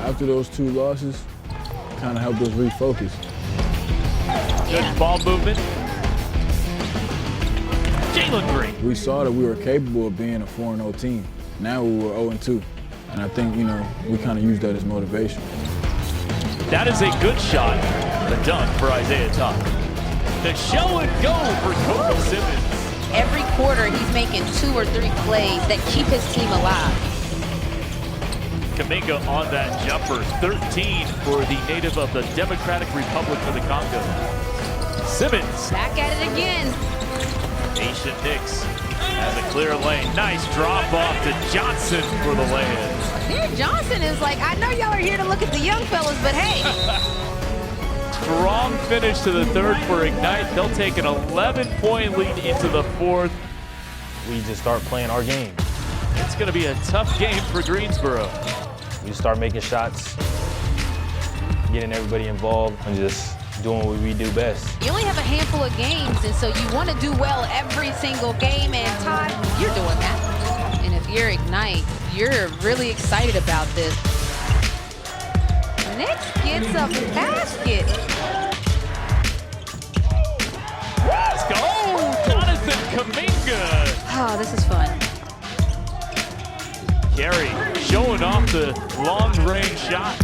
After those 2 losses, it kind of helped us refocus. Good ball movement. Jalen Green. We saw that we were capable of being a 4-0 team. Now we were 0-2. And I think, we kind of used that as motivation. That is a good shot. The dunk for Isaiah Todd. The show and go for Kobe Simmons. Every quarter, he's making 2 or 3 plays that keep his team alive. Kuminga on that jumper. 13 for the native of the Democratic Republic of the Congo. Simmons. Back at it again. Daishen Nix Has a clear lane. Nice drop off to Johnson for the lay-in. Derek Johnson is like, I know y'all are here to look at the young fellas, but hey. Strong finish to the third for Ignite. They'll take an 11-point lead into the fourth. We just start playing our game. It's going to be a tough game for Greensboro. We start making shots, getting everybody involved, and just doing what we do best. You only have a handful of games, and so you want to do well every single game, and Todd, you're doing that. And if you're Ignite, you're really excited about this. Nix gets a basket. Let's go! Jonathan Kuminga. Oh, this is fun. Gary showing off the long-range shot.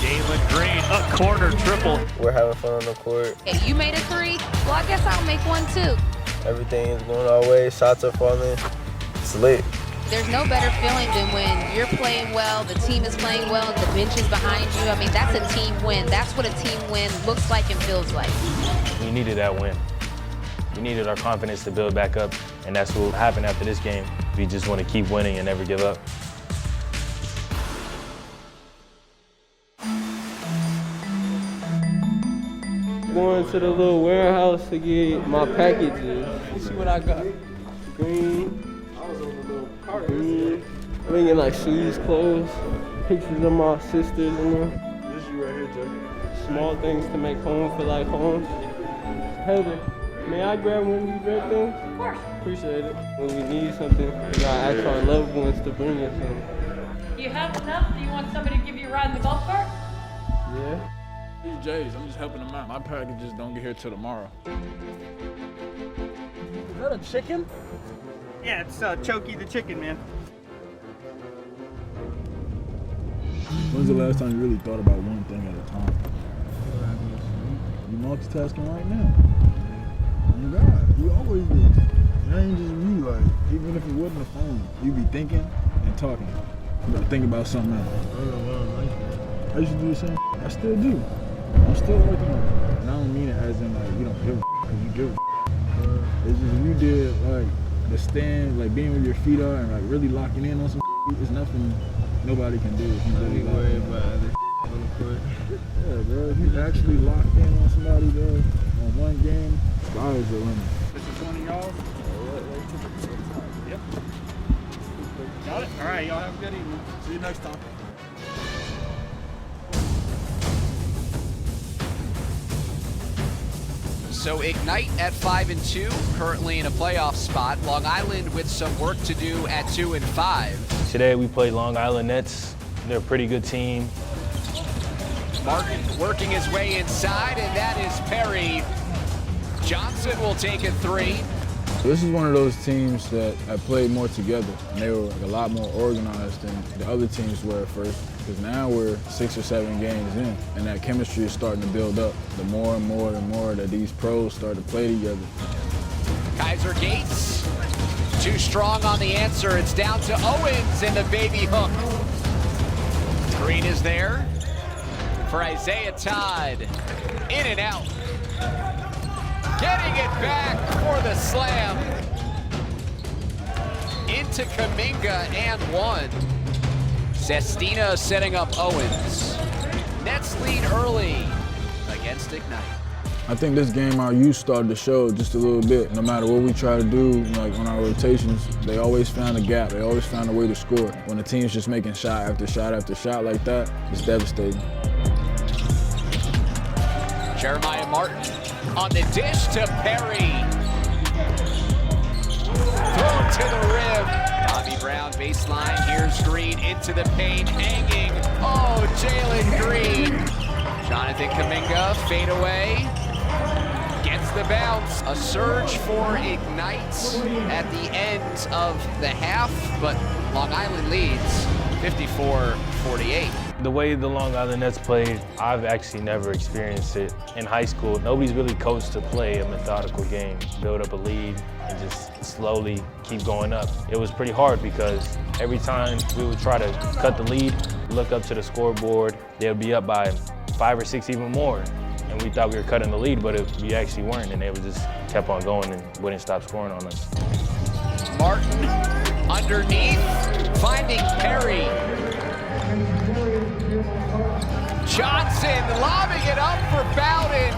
Jalen Green, a corner triple. We're having fun on the court. Hey, you made a three? Well, I guess I'll make one too. Everything is going our way. Shots are falling. It's lit. There's no better feeling than when you're playing well, the team is playing well, the bench is behind you. I mean, that's a team win. That's what a team win looks like and feels like. We needed that win. We needed our confidence to build back up, and that's what happened after this game. We just want to keep winning and never give up. Going to the little warehouse to get my packages. You see what I got? Green. I'm getting like shoes, clothes, pictures of my sisters in there. This you right here, Joe. Small things to make home feel like home. Heather, may I grab one of these red things? Of course. Appreciate it. When we need something, we gotta ask our loved ones to bring us something. Do you have enough? Do you want somebody to give you a ride in the golf cart? Yeah. These J's, I'm just helping them out. My packages don't get here till tomorrow. Is that a chicken? Yeah, it's Choky the chicken, man. When's the last time you really thought about one thing at a time? You multitasking right now. Oh God, you always do. It ain't just me, like, even if it wasn't a phone, you be thinking and talking. You gotta think about something else. I used to do the same. I still do. I'm still working on it. And I don't mean it as in like you don't give a because you give a. It's just you did like the stand, like being where your feet are and like really locking in on some. It's nothing nobody can do if you really worry about it. On the court. Yeah, bro. If you actually locked in on somebody, bro, on one game, sky's the limit. This is one of y'all? Yep. Got it? All right, y'all have a good evening. See you next time. So Ignite at 5-2, currently in a playoff spot. Long Island with some work to do at 2-5. Today we played Long Island Nets. They're a pretty good team. Martin working his way inside, and that is Perry. Johnson will take a three. This is one of those teams that have played more together, and they were like a lot more organized than the other teams were at first. Because now we're 6 or 7 games in, and that chemistry is starting to build up. The more and more and more that these pros start to play together. Kaiser Gates, too strong on the answer. It's down to Owens in the baby hook. Green is there for Isaiah Todd. In and out. Getting it back for the slam. Into Kuminga and one. Sestina setting up Owens. Nets lead early against Ignite. I think this game our youth started to show just a little bit. No matter what we try to do, like on our rotations, they always found a gap. They always found a way to score. When the team's just making shot after shot after shot like that, it's devastating. Jeremiah Martin on the dish to Perry. Thrown to the rim. Bobby Brown baseline. Here's Green into the paint, hanging. Oh, Jalen Green. Jonathan Kuminga, fade away. Gets the bounce. A surge for Ignite at the end of the half, but Long Island leads 54-48. The way the Long Island Nets played, I've actually never experienced it. In high school, nobody's really coached to play a methodical game, build up a lead, and just slowly keep going up. It was pretty hard because every time we would try to cut the lead, look up to the scoreboard, they would be up by 5 or 6 even more. And we thought we were cutting the lead, but we actually weren't, and they would just kept on going and wouldn't stop scoring on us. Martin underneath, finding Perry. Johnson lobbing it up for Bowden.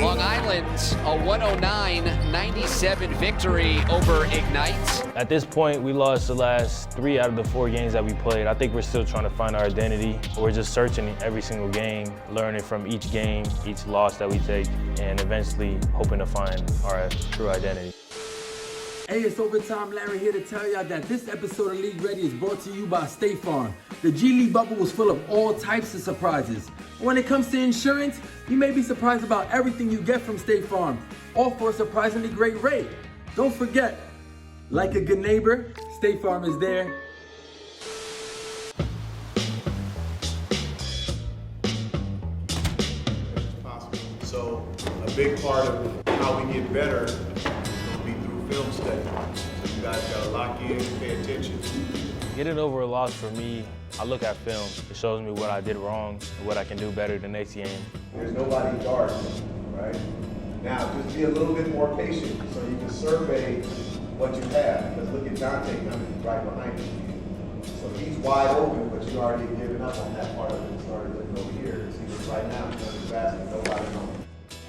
Long Island's a 109-97 victory over Ignite. At this point, we lost the last 3 out of the 4 games that we played. I think we're still trying to find our identity. We're just searching every single game, learning from each game, each loss that we take, and eventually hoping to find our true identity. Hey, it's Overtime Larry here to tell y'all that this episode of League Ready is brought to you by State Farm. The G League bubble was full of all types of surprises. When it comes to insurance, you may be surprised about everything you get from State Farm, all for a surprisingly great rate. Don't forget, like a good neighbor, State Farm is there. So a big part of how we get better is going to be through film study. So you guys got to lock in and pay attention. Getting over a loss for me, I look at film. It shows me what I did wrong and what I can do better the next game. There's nobody guard, right? Now, just be a little bit more patient so you can survey what you have. Because look at Dante coming right behind you. So he's wide open, but you already given up on that part of it and started looking over here. See, this right now, he's going to basket, nobody knows.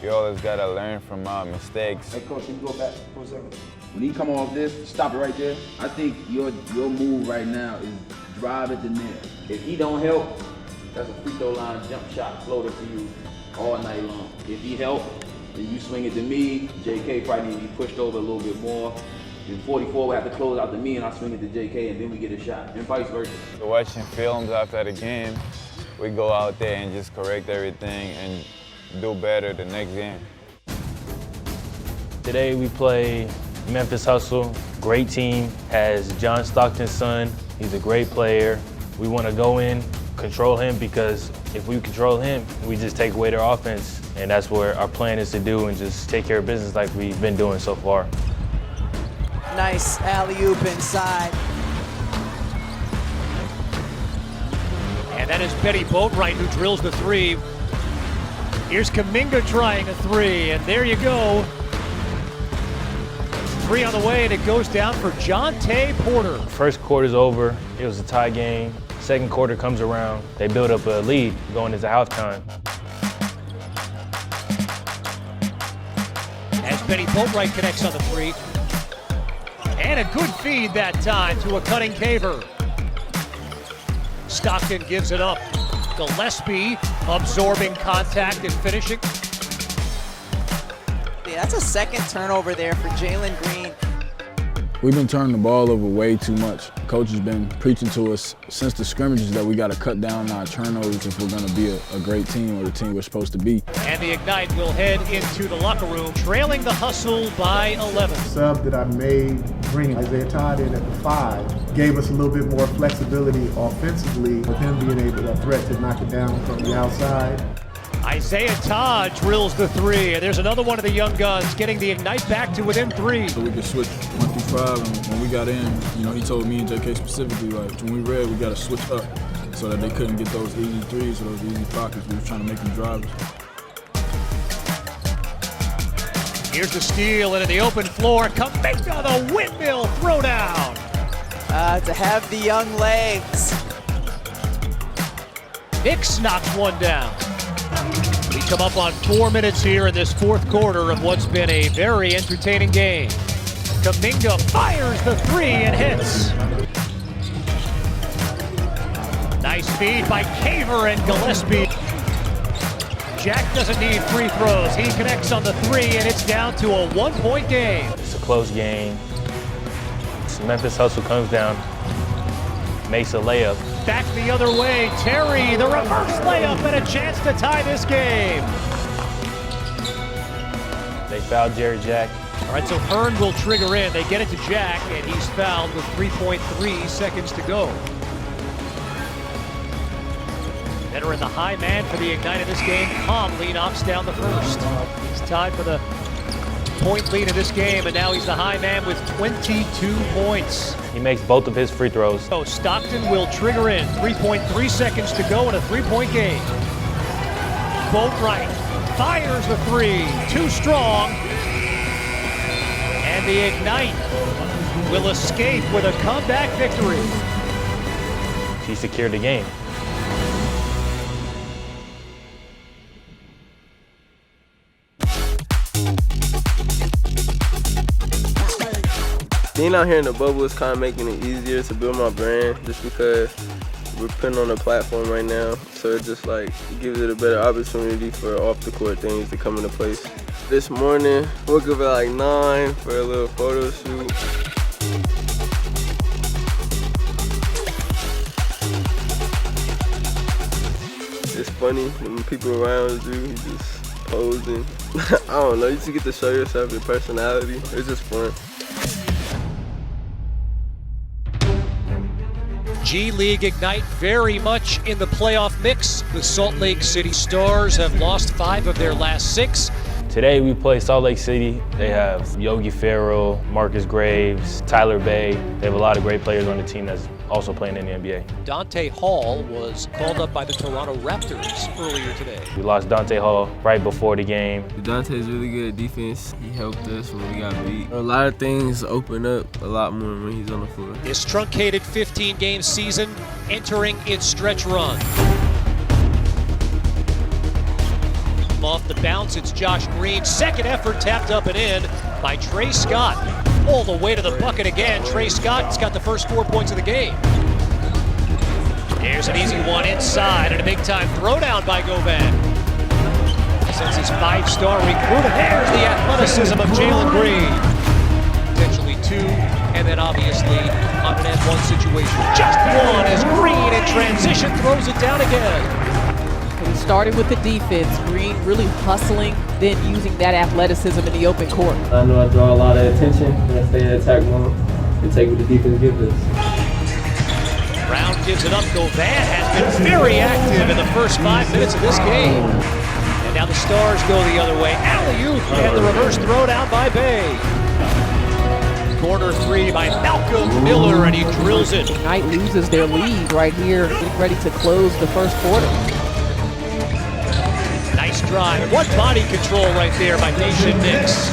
You always gotta learn from our mistakes. Hey, Coach, can you go back for a second? When he come off this, stop it right there. I think your move right now is drive at the net. If he don't help, that's a free throw line jump shot floater for you all night long. If he help, then you swing it to me. JK probably need to be pushed over a little bit more. Then 44 will have to close out to me, and I swing it to JK, and then we get a shot, and vice versa. Watching films after the game, we go out there and just correct everything and do better the next game. Today we play Memphis Hustle, great team, has John Stockton's son. He's a great player. We want to go in, control him, because if we control him, we just take away their offense. And that's what our plan is to do, and just take care of business like we've been doing so far. Nice alley-oop inside. And that is Betty Boatwright who drills the 3. Here's Kuminga trying a 3, and there you go. 3 on the way, and it goes down for Jonte Porter. First quarter's over. It was a tie game. Second quarter comes around. They build up a lead going into halftime. As Betty Boatwright connects on the 3. And a good feed that time to a cutting Caver. Stockton gives it up. Gillespie absorbing contact and finishing. Yeah, that's a second turnover there for Jalen Green. We've been turning the ball over way too much. Coach has been preaching to us since the scrimmages that we got to cut down our turnovers if we're going to be a great team or the team we're supposed to be. And the Ignite will head into the locker room, trailing the Hustle by 11. Sub that I made, bringing Isaiah Todd in at the 5, gave us a little bit more flexibility offensively with him being able to threat to knock it down from the outside. Isaiah Todd drills the 3, and there's another one of the young guns getting the Ignite back to within 3. So we could switch 1 through 5, and when we got in, he told me and JK specifically, like, when we read, we got to switch up so that they couldn't get those easy threes or those easy pockets. We were trying to make them drivers. Here's the steal, and in the open floor, Kuminga, the windmill throwdown. To have the young legs. Nix knocks one down. We come up on 4 minutes here in this fourth quarter of what's been a very entertaining game. Kuminga fires the 3 and hits. Nice feed by Caver and Gillespie. Jack doesn't need free throws. He connects on the 3, and it's down to a 1-point game. It's a close game. So Memphis Hustle comes down, makes a layup. Back the other way, Terry, the reverse layup, and a chance to tie this game. They fouled Jerry Jack. All right, so Hearn will trigger in. They get it to Jack, and he's fouled with 3.3 seconds to go. Veteran, the high man for the Ignite in this game, calmly knocks down the first. He's tied for the point lead in this game, and now he's the high man with 22 points. He makes both of his free throws. So Stockton will trigger in. 3.3 seconds to go in a 3-point game. Boatwright fires the three, too strong. And the Ignite will escape with a comeback victory. He secured the game. Being out here in the bubble is kind of making it easier to build my brand just because we're putting on a platform right now. So it just like gives it a better opportunity for off the court things to come into place. This morning, woke up at like 9 for a little photo shoot. It's funny when people around you, you just posing. I don't know, you just get to show yourself your personality. It's just fun. G League Ignite very much in the playoff mix. The Salt Lake City Stars have lost 5 of their last 6. Today we play Salt Lake City. They have Yogi Ferrell, Marcus Graves, Tyler Bay. They have a lot of great players on the team that's also playing in the NBA. Dante Hall was called up by the Toronto Raptors earlier today. We lost Dante Hall right before the game. Dante's really good at defense. He helped us when we got beat. A lot of things open up a lot more when he's on the floor. This truncated 15-game season entering its stretch run. Off the bounce, it's Josh Green. Second effort tapped up and in by Trey Scott. All the way to the bucket again. Trey Scott's got the first 4 points of the game. Here's an easy one inside and a big-time throwdown by Govan. Since his 5-star recruit, and there's the athleticism of Jalen Green. Potentially 2, and then obviously on an N1 situation. Just 1 as Green in transition throws it down again. He started with the defense. Green really hustling, then using that athleticism in the open court. I know I draw a lot of attention when I stay in attack mode and take what the defense gives us. Brown gives it up. Govan has been very active in the first 5 minutes of this game. And now the Stars go the other way. Alley-oop and the reverse throwdown by Bay. Corner 3 by Malcolm Miller, and he drills it. Knight loses their lead right here, getting ready to close the first quarter. Nice drive. What body control right there by Daishen Nix.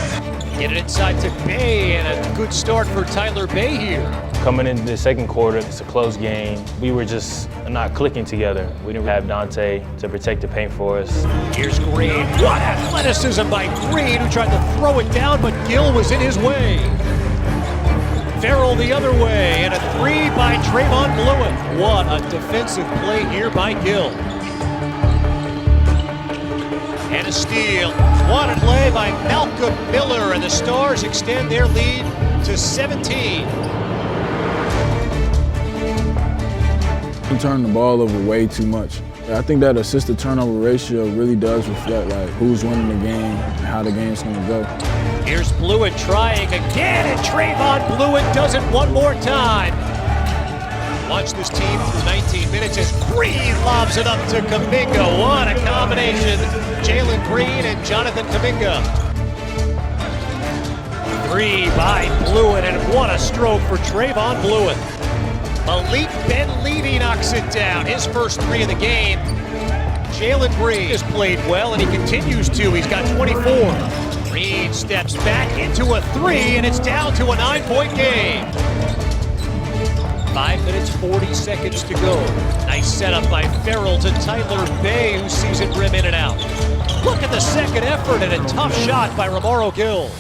Get it inside to Bay, and a good start for Tyler Bay here. Coming into the second quarter, it's a close game. We were just not clicking together. We didn't have Dante to protect the paint for us. Here's Green. What athleticism by Green, who tried to throw it down, but Gill was in his way. Ferrell the other way, and a 3 by Trayvon Blewett. What a defensive play here by Gill. And a steal. What a play by Malcolm Miller, and the Stars extend their lead to 17. He turned the ball over way too much. I think that assist-to-turnover ratio really does reflect like who's winning the game and how the game's gonna go. Here's Blewett trying again, and Trayvon Blewett does it one more time. Watch this team through 19 minutes as Green lobs it up to Kuminga. What a combination. Jalen Green and Jonathan Kuminga. 3 by Blewett, and what a stroke for Trayvon Blewett. Malik Ben-Levy knocks it down. His first 3 of the game. Jalen Green has played well, and he continues to. He's got 24. Green steps back into a 3, and it's down to a 9-point game. 5 minutes, 40 seconds to go. Nice setup by Ferrell to Tyler Bay, who sees it rim in and out. Look at the second effort, and a tough shot by Romaro Gill.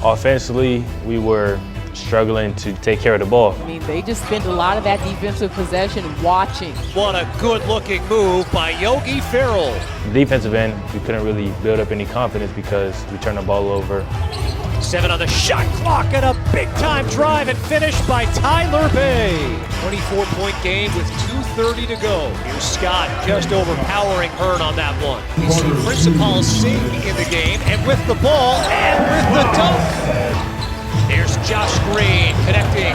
Offensively, we were struggling to take care of the ball. I mean, they just spent a lot of that defensive possession watching. What a good-looking move by Yogi Ferrell. The defensive end, we couldn't really build up any confidence because we turned the ball over. 7 on the shot clock, and a big-time drive and finish by Tyler Bay. 24-point game with 2:30 to go. Here's Scott just overpowering Hearn on that one. We see Principal Singh in the game, and with the ball, and with the dunk. There's Josh Green connecting.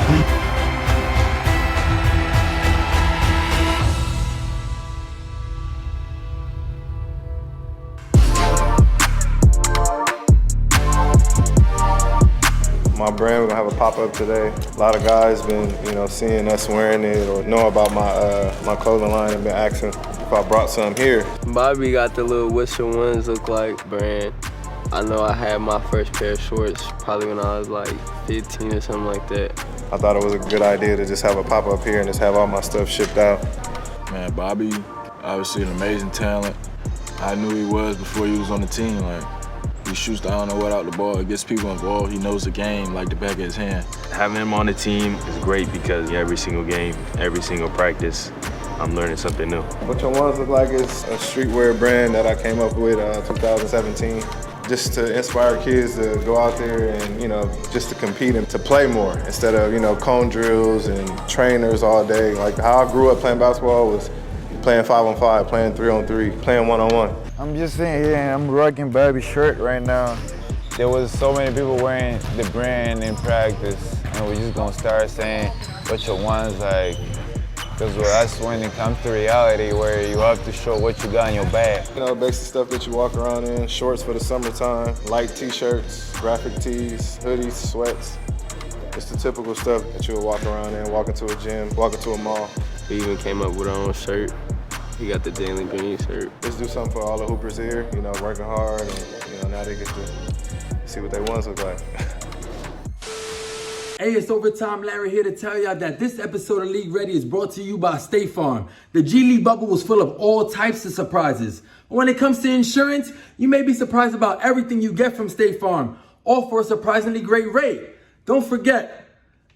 My brand, we're gonna have a pop-up today. A lot of guys been, seeing us wearing it or know about my clothing line and been asking if I brought some here. Bobby got the little whistle ones look like brand. I know I had my first pair of shorts probably when I was like 15 or something like that. I thought it was a good idea to just have a pop-up here and just have all my stuff shipped out. Man, Bobby, obviously an amazing talent. I knew he was before he was on the team. Like, he shoots the I don't know what out the ball, gets people involved. He knows the game like the back of his hand. Having him on the team is great because every single game, every single practice, I'm learning something new. What your ones look like is a streetwear brand that I came up with 2017. Just to inspire kids to go out there and, just to compete and to play more instead of, cone drills and trainers all day. Like how I grew up playing basketball was playing 5-on-5, playing 3-on-3, playing 1-on-1. I'm just sitting here and I'm rocking Bobby's shirt right now. There was so many people wearing the brand in practice, and we're just gonna start saying what your one's like. Because with us, when it comes to reality, where you have to show what you got in your bag. Basic stuff that you walk around in, shorts for the summertime, light t-shirts, graphic tees, hoodies, sweats. It's the typical stuff that you would walk around in, walk into a gym, walk into a mall. We even came up with our own shirt. He got the Jalen Green shirt. Let's do something for all the hoopers here, working hard, and now they get to see what they ones look like. Hey, it's Overtime Larry here to tell y'all that this episode of League Ready is brought to you by State Farm. The G League bubble was full of all types of surprises. When it comes to insurance, you may be surprised about everything you get from State Farm, all for a surprisingly great rate. Don't forget,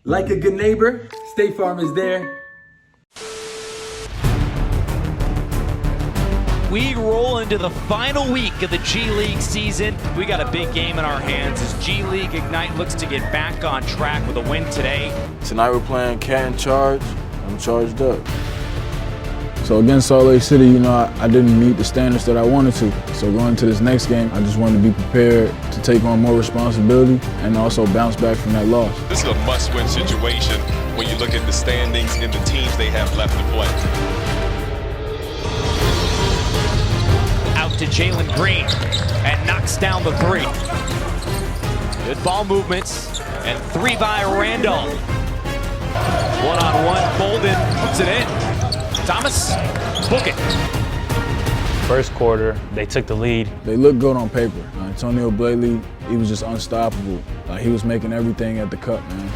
like a good neighbor, State Farm is there. We roll into the final week of the G League season. We got a big game in our hands as G League Ignite looks to get back on track with a win today. Tonight we're playing Canton Charge. I'm charged up. So against Salt Lake City, I didn't meet the standards that I wanted to. So going into this next game, I just wanted to be prepared to take on more responsibility and also bounce back from that loss. This is a must-win situation when you look at the standings and the teams they have left to play. To Jalen Green and knocks down the three. Good ball movements and three by Randall. One-on-one, Bolden puts it in. Thomas, book it. First quarter, they took the lead. They looked good on paper. Antonio Blakely, he was just unstoppable. He was making everything at the cup, man.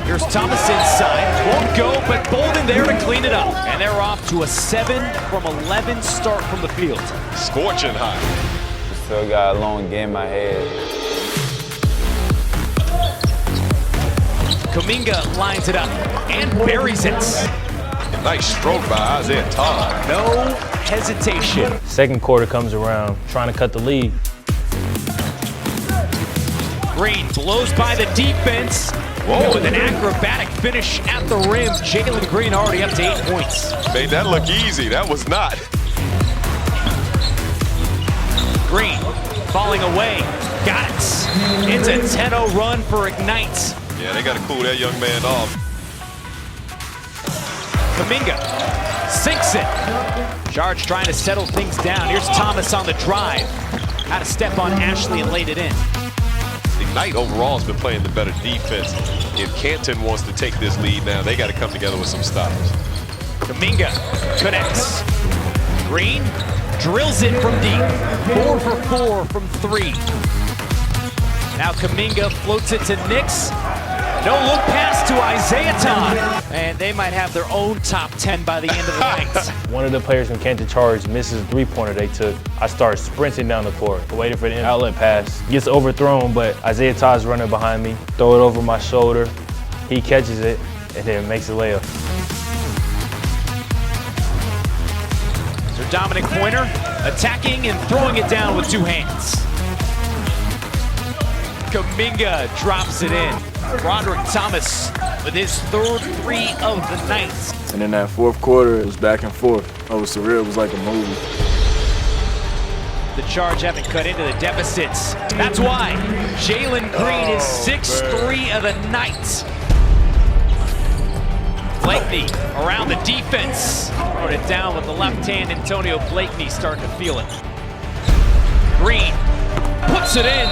Here's Thomas inside, won't go, but Bolden there to clean it up. And they're off to a 7 from 11 start from the field. Scorching hot. Still got a long game ahead. Kuminga lines it up and buries it. Nice stroke by Isaiah Todd. No hesitation. Second quarter comes around, trying to cut the lead. Green blows by the defense. Whoa. With an acrobatic finish at the rim, Jalen Green already up to 8 points. Made that look easy. That was not. Green falling away. Got it. It's a 10-0 run for Ignite. Yeah, they got to cool that young man off. Kuminga sinks it. Charge trying to settle things down. Here's Thomas on the drive. Had a step on Ashley and laid it in. Ignite overall has been playing the better defense. If Canton wants to take this lead now, they got to come together with some stops. Kuminga connects. Green drills it from deep. 4 for 4 from 3. Now Kuminga floats it to Nix. No look pass to Isaiah Todd. And they might have their own top 10 by the end of the night. One of the players from Canton Charge misses a three-pointer they took. I start sprinting down the court, waiting for the outlet pass. Gets overthrown, but Isaiah Todd's running behind me. Throw it over my shoulder. He catches it, and then makes a layup. So Dominic Pointer attacking and throwing it down with 2 hands. Kuminga drops it in. Roderick Thomas with his 3rd three of the night. And in that fourth quarter, it was back and forth. It was surreal. It was like a movie. The Charge haven't cut into the deficits. That's why Jalen Green is 6th of the night. Blakeney around the defense. Throwing it down with the left hand. Antonio Blakeney starting to feel it. Green puts it in.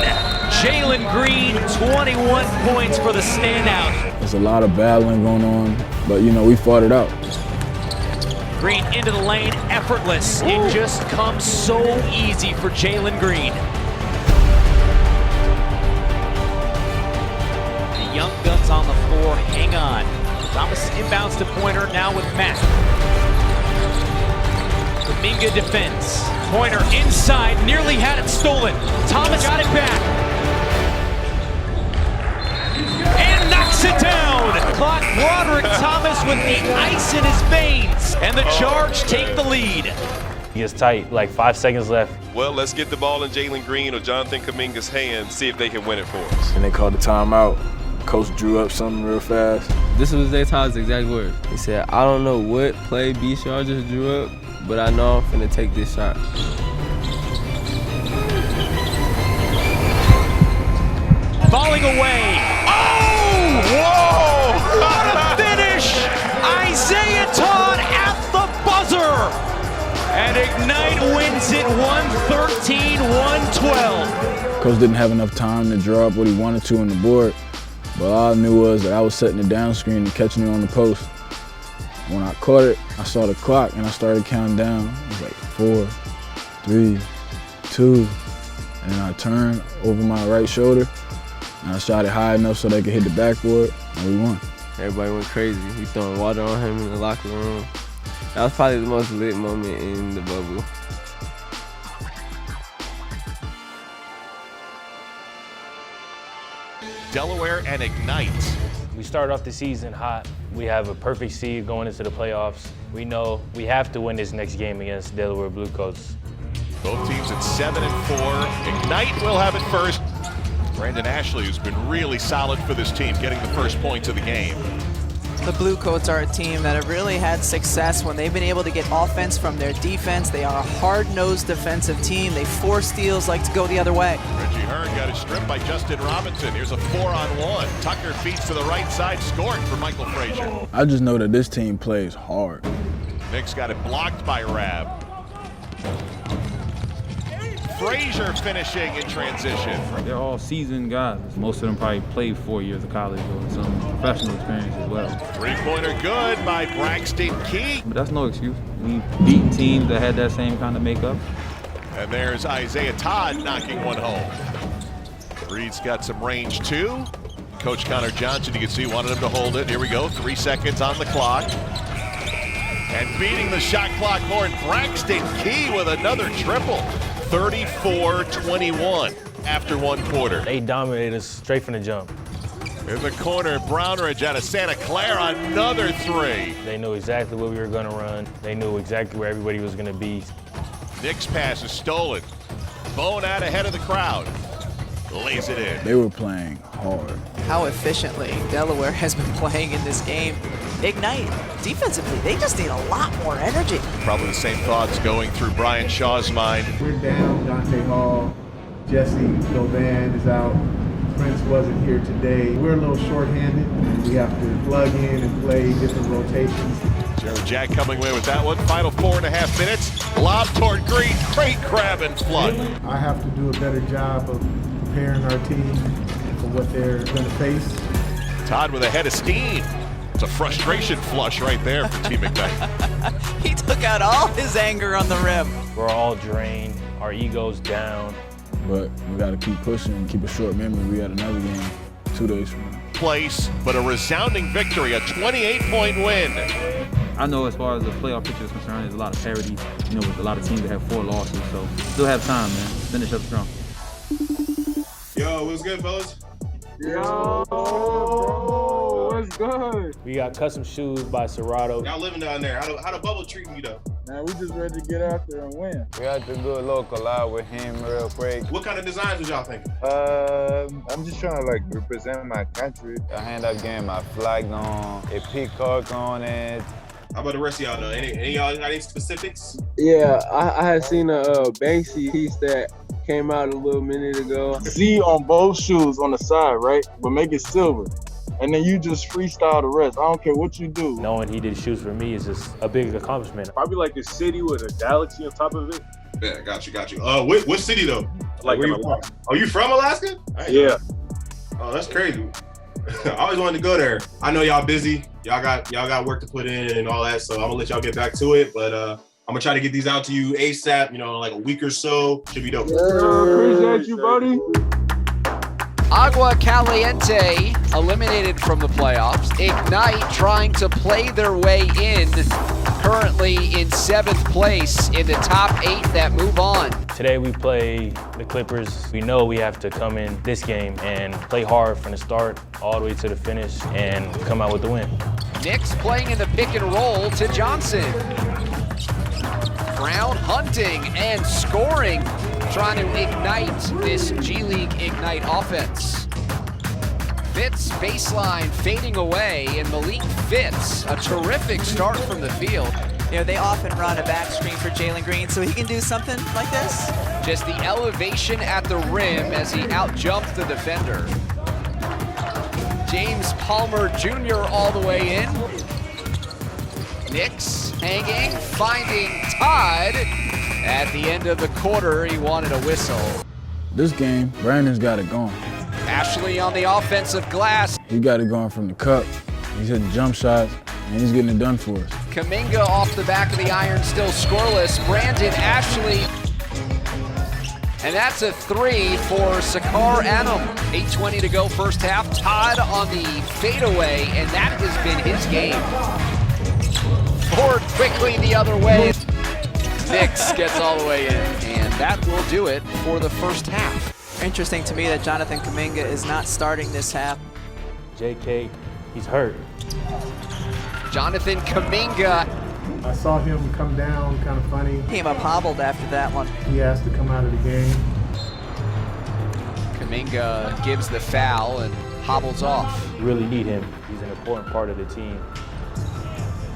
Jalen Green, 21 points for the standout. There's a lot of battling going on, but we fought it out. Green into the lane, effortless. It just comes so easy for Jalen Green. The young guns on the floor, hang on. Thomas inbounds to Pointer, now with Matt. Kuminga defends. Pointer inside, nearly had it stolen. Thomas got it back. And knocks it down. Clock Broderick Thomas with the ice in his veins. And the Charge take the lead. He is tight, like 5 seconds left. Well, let's get the ball in Jalen Green or Jonathan Kuminga's hands, see if they can win it for us. And they called the timeout. Coach drew up something real fast. This was Todd's exact word. He said, I don't know what play B-Shaw just drew up, but I know I'm finna take this shot. Falling away. Oh! Whoa! What a finish! Isaiah Todd at the buzzer! And Ignite wins it 113-112. Coach didn't have enough time to draw up what he wanted to on the board, but all I knew was that I was setting it down screen and catching it on the post. When I caught it, I saw the clock and I started counting down. It was like 4, 3, 2, and then I turned over my right shoulder and I shot it high enough so they could hit the backboard, and we won. Everybody went crazy. We throwing water on him in the locker room. That was probably the most lit moment in the bubble. Delaware and Ignite. We started off the season hot. We have a perfect seed going into the playoffs. We know we have to win this next game against Delaware Bluecoats. Both teams at 7-4. Ignite will have it first. Brandon Ashley, who's been really solid for this team, getting the first points of the game. The Bluecoats are a team that have really had success when they've been able to get offense from their defense. They are a hard-nosed defensive team. They force steals like to go the other way. Reggie Hearn got it stripped by Justin Robinson. Here's a 4-on-1. Tucker feeds to the right side, scoring for Michael Frazier. I just know that this team plays hard. Knicks got it blocked by Rab. Frazier finishing in transition. They're all seasoned guys. Most of them probably played 4 years of college or some professional experience as well. Three-pointer good by Braxton Key. But that's no excuse. We've beaten teams that had that same kind of makeup. And there's Isaiah Todd knocking one home. Reed's got some range too. Coach Connor Johnson, you can see, wanted him to hold it. Here we go, 3 seconds on the clock. And beating the shot clock horn, Braxton Key with another triple. 34-21 after 1 quarter. They dominated us straight from the jump. In the corner, Brownridge out of Santa Clara, another 3. They knew exactly what we were going to run. They knew exactly where everybody was going to be. Knicks pass is stolen. Bone out ahead of the crowd. Lays it in. They were playing hard. How efficiently Delaware has been playing in this game. Ignite, defensively, they just need a lot more energy. Probably the same thoughts going through Brian Shaw's mind. We're down Dante Hall. Jesse Govan is out. Prince wasn't here today. We're a little shorthanded. We have to plug in and play different rotations. Jared Jack coming away with that one. Final 4.5 minutes. Lob toward Green. Great grab and flood. I have to do a better job of preparing our team for what they're going to face. Todd with a head of steam. It's a frustration flush right there for Team Ignite. He took out all his anger on the rim. We're all drained. Our ego's down. But we got to keep pushing and keep a short memory. We got another game 2 days from now. Place, but a resounding victory, a 28-point win. I know as far as the playoff picture is concerned, there's a lot of parity, with a lot of teams that have 4 losses. So still have time, man. Finish up strong. Yo, what's good, fellas? Yo, what's good? We got custom shoes by Serato. Y'all living down there. How the bubble treating you though? Man, we just ready to get out there and win. We had to do a little collab with him real quick. What kind of designs was y'all thinking? I'm just trying to represent my country. I end up getting my flag on, a peacock on it. How about the rest of y'all though? Any y'all got any specifics? Yeah, I had seen a Banksy piece that came out a little minute ago. Z on both shoes on the side, right? But make it silver. And then you just freestyle the rest. I don't care what you do. Knowing he did shoes for me is just a big accomplishment. Probably like a city with a galaxy on top of it. Yeah, got you. What city though? Like where you from? Oh, you from Alaska? Yeah. Oh, that's crazy. I always wanted to go there. I know y'all busy. Y'all got work to put in and all that, so I'm gonna let y'all get back to it. But I'm gonna try to get these out to you ASAP. You know, like a week or so. Should be dope. Appreciate you, buddy. Agua Caliente eliminated from the playoffs. Ignite trying to play their way in, currently in 7th place in the top 8 that move on. Today we play the Clippers. We know we have to come in this game and play hard from the start all the way to the finish and come out with the win. Knicks playing in the pick and roll to Johnson. Brown hunting and scoring, trying to ignite this G League Ignite offense. Fitz baseline fading away, and Malik Fitz, a terrific start from the field. You know, they often run a back screen for Jalen Green, so he can do something like this. Just the elevation at the rim as he outjumped the defender. James Palmer Jr. all the way in. Nix hanging, finding Todd. At the end of the quarter, he wanted a whistle. This game, Brandon's got it going. Ashley on the offensive glass. He got it going from the cup. He's hitting jump shots, and he's getting it done for us. Kuminga off the back of the iron, still scoreless. Brandon Ashley. And that's a 3 for Sakar Adam. 8:20 to go first half. Todd on the fadeaway, and that has been his game. Forward quickly the other way. Nix gets all the way in, and that will do it for the first half. Interesting to me that Jonathan Kuminga is not starting this half. JK, he's hurt. Jonathan Kuminga. I saw him come down, kind of funny. Came up hobbled after that one. He has to come out of the game. Kuminga gives the foul and hobbles off. We really need him. He's an important part of the team.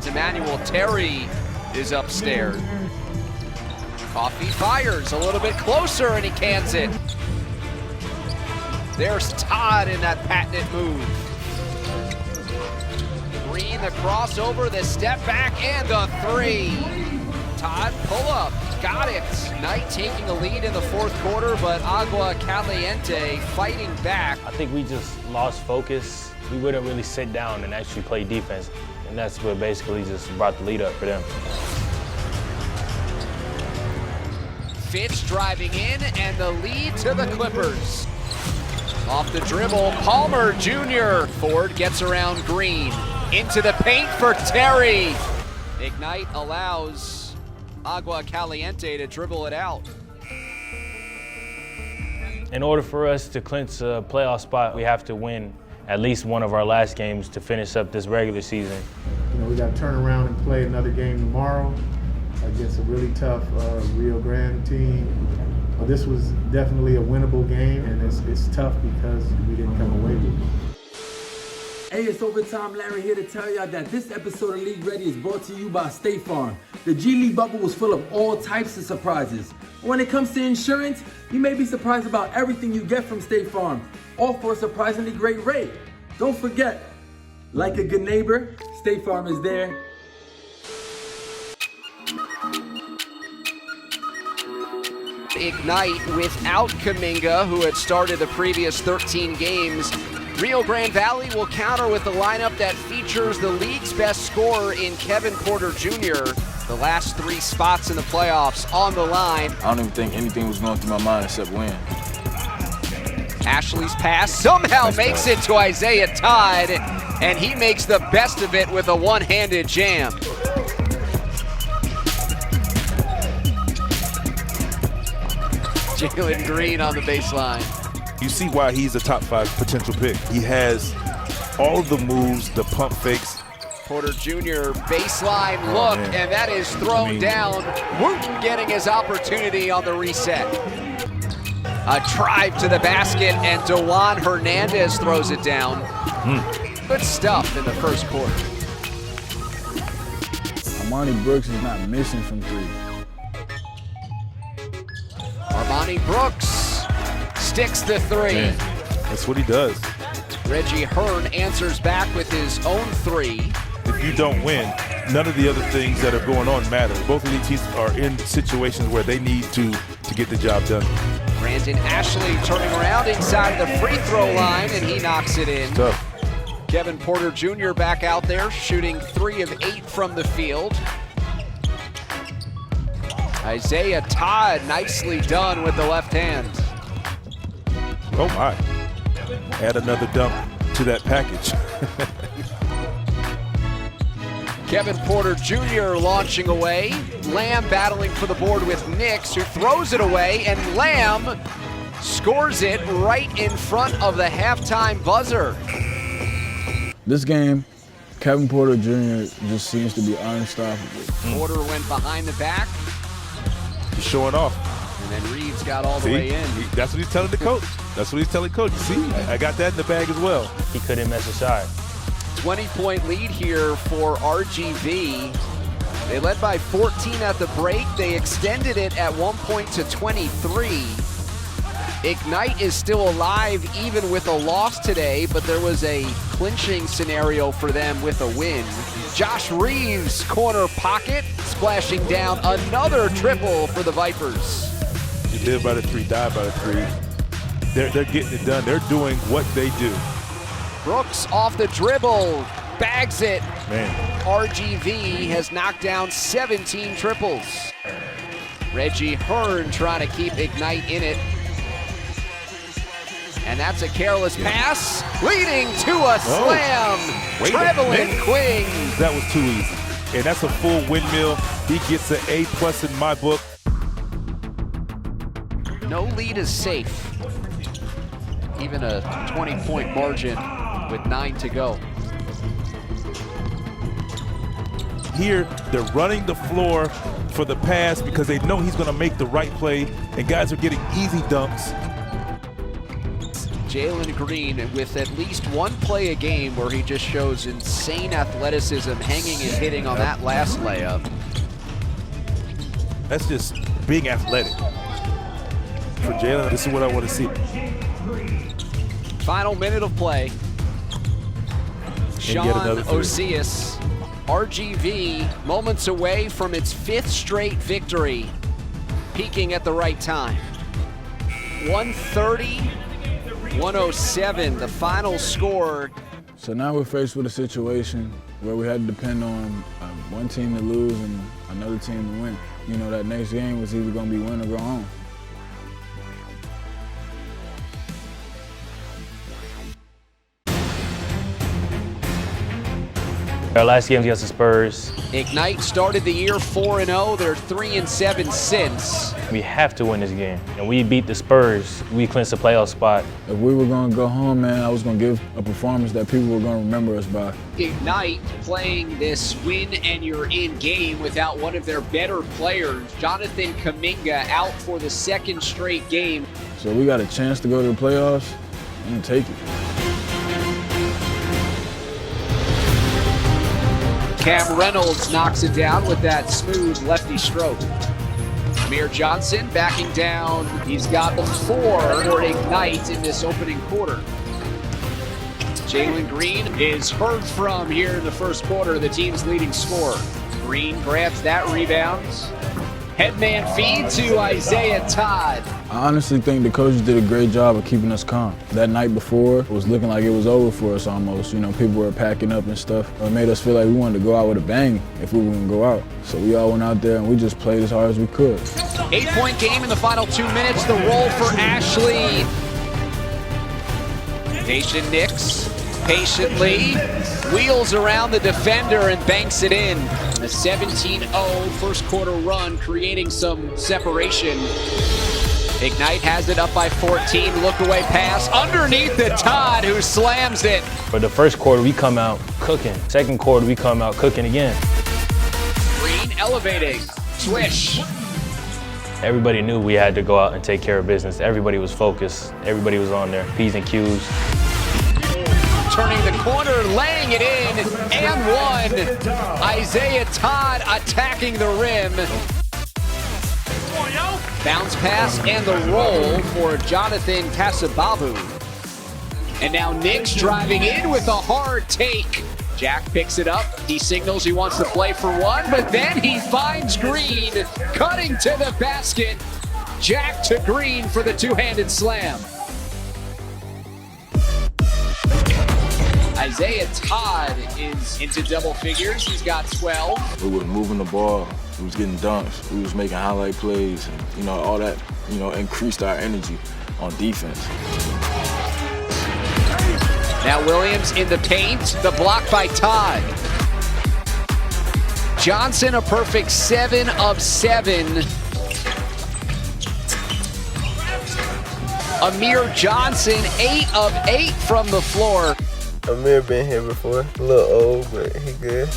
Emmanuel Terry is upstairs. Coffee fires a little bit closer and he cans it. There's Todd in that patented move. Green, the crossover, the step back, and the 3. Todd, pull up, got it. Knight taking a lead in the 4th quarter, but Agua Caliente fighting back. I think we just lost focus. We wouldn't really sit down and actually play defense. And that's what basically just brought the lead up for them. Fitz driving in, and the lead to the Clippers. Off the dribble, Palmer Jr. Ford gets around Green. Into the paint for Terry. Ignite allows Agua Caliente to dribble it out. In order for us to clinch a playoff spot, we have to win at least one of our last games to finish up this regular season. You know, we got to turn around and play another game tomorrow against a really tough Rio Grande team. This was definitely a winnable game, and it's tough because we didn't come away with it. Hey, it's Overtime Larry here to tell y'all that this episode of League Ready is brought to you by State Farm. The G League bubble was full of all types of surprises. When it comes to insurance, you may be surprised about everything you get from State Farm, all for a surprisingly great rate. Don't forget, like a good neighbor, State Farm is there. Ignite without Kuminga, who had started the previous 13 games. Rio Grande Valley will counter with a lineup that features the league's best scorer in Kevin Porter Jr. The last 3 spots in the playoffs on the line. I don't even think anything was going through my mind except win. Ashley's pass somehow makes it to Isaiah Todd, and he makes the best of it with a one-handed jam. Jalen Green on the baseline. You see why he's a top 5 potential pick. He has all of the moves, the pump fakes. Porter Jr. baseline look, and that is thrown down. Getting his opportunity on the reset. A drive to the basket, and DeJuan Hernandez throws it down. Good stuff in the first quarter. Armani Brooks is not missing from 3. Armani Brooks sticks the 3. Man, that's what he does. Reggie Hearn answers back with his own 3. If you don't win, none of the other things that are going on matter. Both of these teams are in situations where they need to get the job done. Brandon Ashley turning around inside the free throw line, and he knocks it in. Tough. Kevin Porter Jr. back out there, shooting 3 of 8 from the field. Isaiah Todd, nicely done with the left hand. Oh my. Add another dunk to that package. Kevin Porter Jr. launching away. Lamb battling for the board with Nix, who throws it away, and Lamb scores it right in front of the halftime buzzer. This game, Kevin Porter Jr. just seems to be unstoppable. Porter went behind the back. He's showing off. And then Reeves got all the way in. That's what he's telling the coach. That's what he's telling coach. See, I got that in the bag as well. He couldn't mess aside. 20-point lead here for RGV. They led by 14 at the break. They extended it at one point to 23. Ignite is still alive even with a loss today, but there was a clinching scenario for them with a win. Josh Reeves, corner pocket, splashing down another triple for the Vipers. You live by the 3, die by the 3. They're getting it done. They're doing what they do. Brooks off the dribble, bags it. Man. RGV has knocked down 17 triples. Reggie Hearn trying to keep Ignite in it. And that's a careless pass, leading to a slam. Trevelin Quing. That was too easy. And that's a full windmill. He gets an A+ in my book. No lead is safe. Even a 20-point margin with 9 to go. Here, they're running the floor for the pass because they know he's going to make the right play, and guys are getting easy dunks. Jalen Green with at least one play a game where he just shows insane athleticism, hanging and hitting on that last layup. That's just being athletic. For Jalen, this is what I want to see. Final minute of play. Sean Osias, RGV, moments away from its 5th straight victory, peaking at the right time. 130-107, the final score. So now we're faced with a situation where we had to depend on one team to lose and another team to win. You know, that next game was either going to be win or go home. Our last game against the Spurs. Ignite started the year 4-0. They're 3-7 since. We have to win this game. And we beat the Spurs. We clinched the playoff spot. If we were going to go home, man, I was going to give a performance that people were going to remember us by. Ignite playing this win and you're in game without one of their better players. Jonathan Kuminga out for the 2nd straight game. So we got a chance to go to the playoffs. I'm going to take it. Cam Reynolds knocks it down with that smooth lefty stroke. Amir Johnson backing down. He's got the 4 for Ignite in this opening quarter. Jalen Green is heard from here in the first quarter, the team's leading scorer. Green grabs that rebound. Headman feed to Isaiah Todd. I honestly think the coaches did a great job of keeping us calm. That night before, it was looking like it was over for us almost. You know, people were packing up and stuff. It made us feel like we wanted to go out with a bang if we were going to go out. So we all went out there and we just played as hard as we could. 8-point game in the final 2 minutes. The roll for Ashley. Daishen Nix patiently wheels around the defender and banks it in. The 17-0 first quarter run, creating some separation. Ignite has it up by 14. Look away pass underneath the Todd, who slams it. For the first quarter, we come out cooking. Second quarter, we come out cooking again. Green elevating. Swish. Everybody knew we had to go out and take care of business. Everybody was focused. Everybody was on their P's and Q's. Turning the corner, laying it in, and one. Isaiah Todd attacking the rim. Bounce pass and the roll for Jonathan Kasababu. And now Nix driving in with a hard take. Jack picks it up. He signals he wants to play for one, but then he finds Green cutting to the basket. Jack to Green for the two-handed slam. Isaiah Todd is into double figures. He's got 12. We were moving the ball. We was getting dunks. We was making highlight plays. And, all that, increased our energy on defense. Now Williams in the paint. The block by Todd. Johnson, a perfect 7 of 7. Amir Johnson, 8 of 8 from the floor. Amir been here before, a little old, but he good.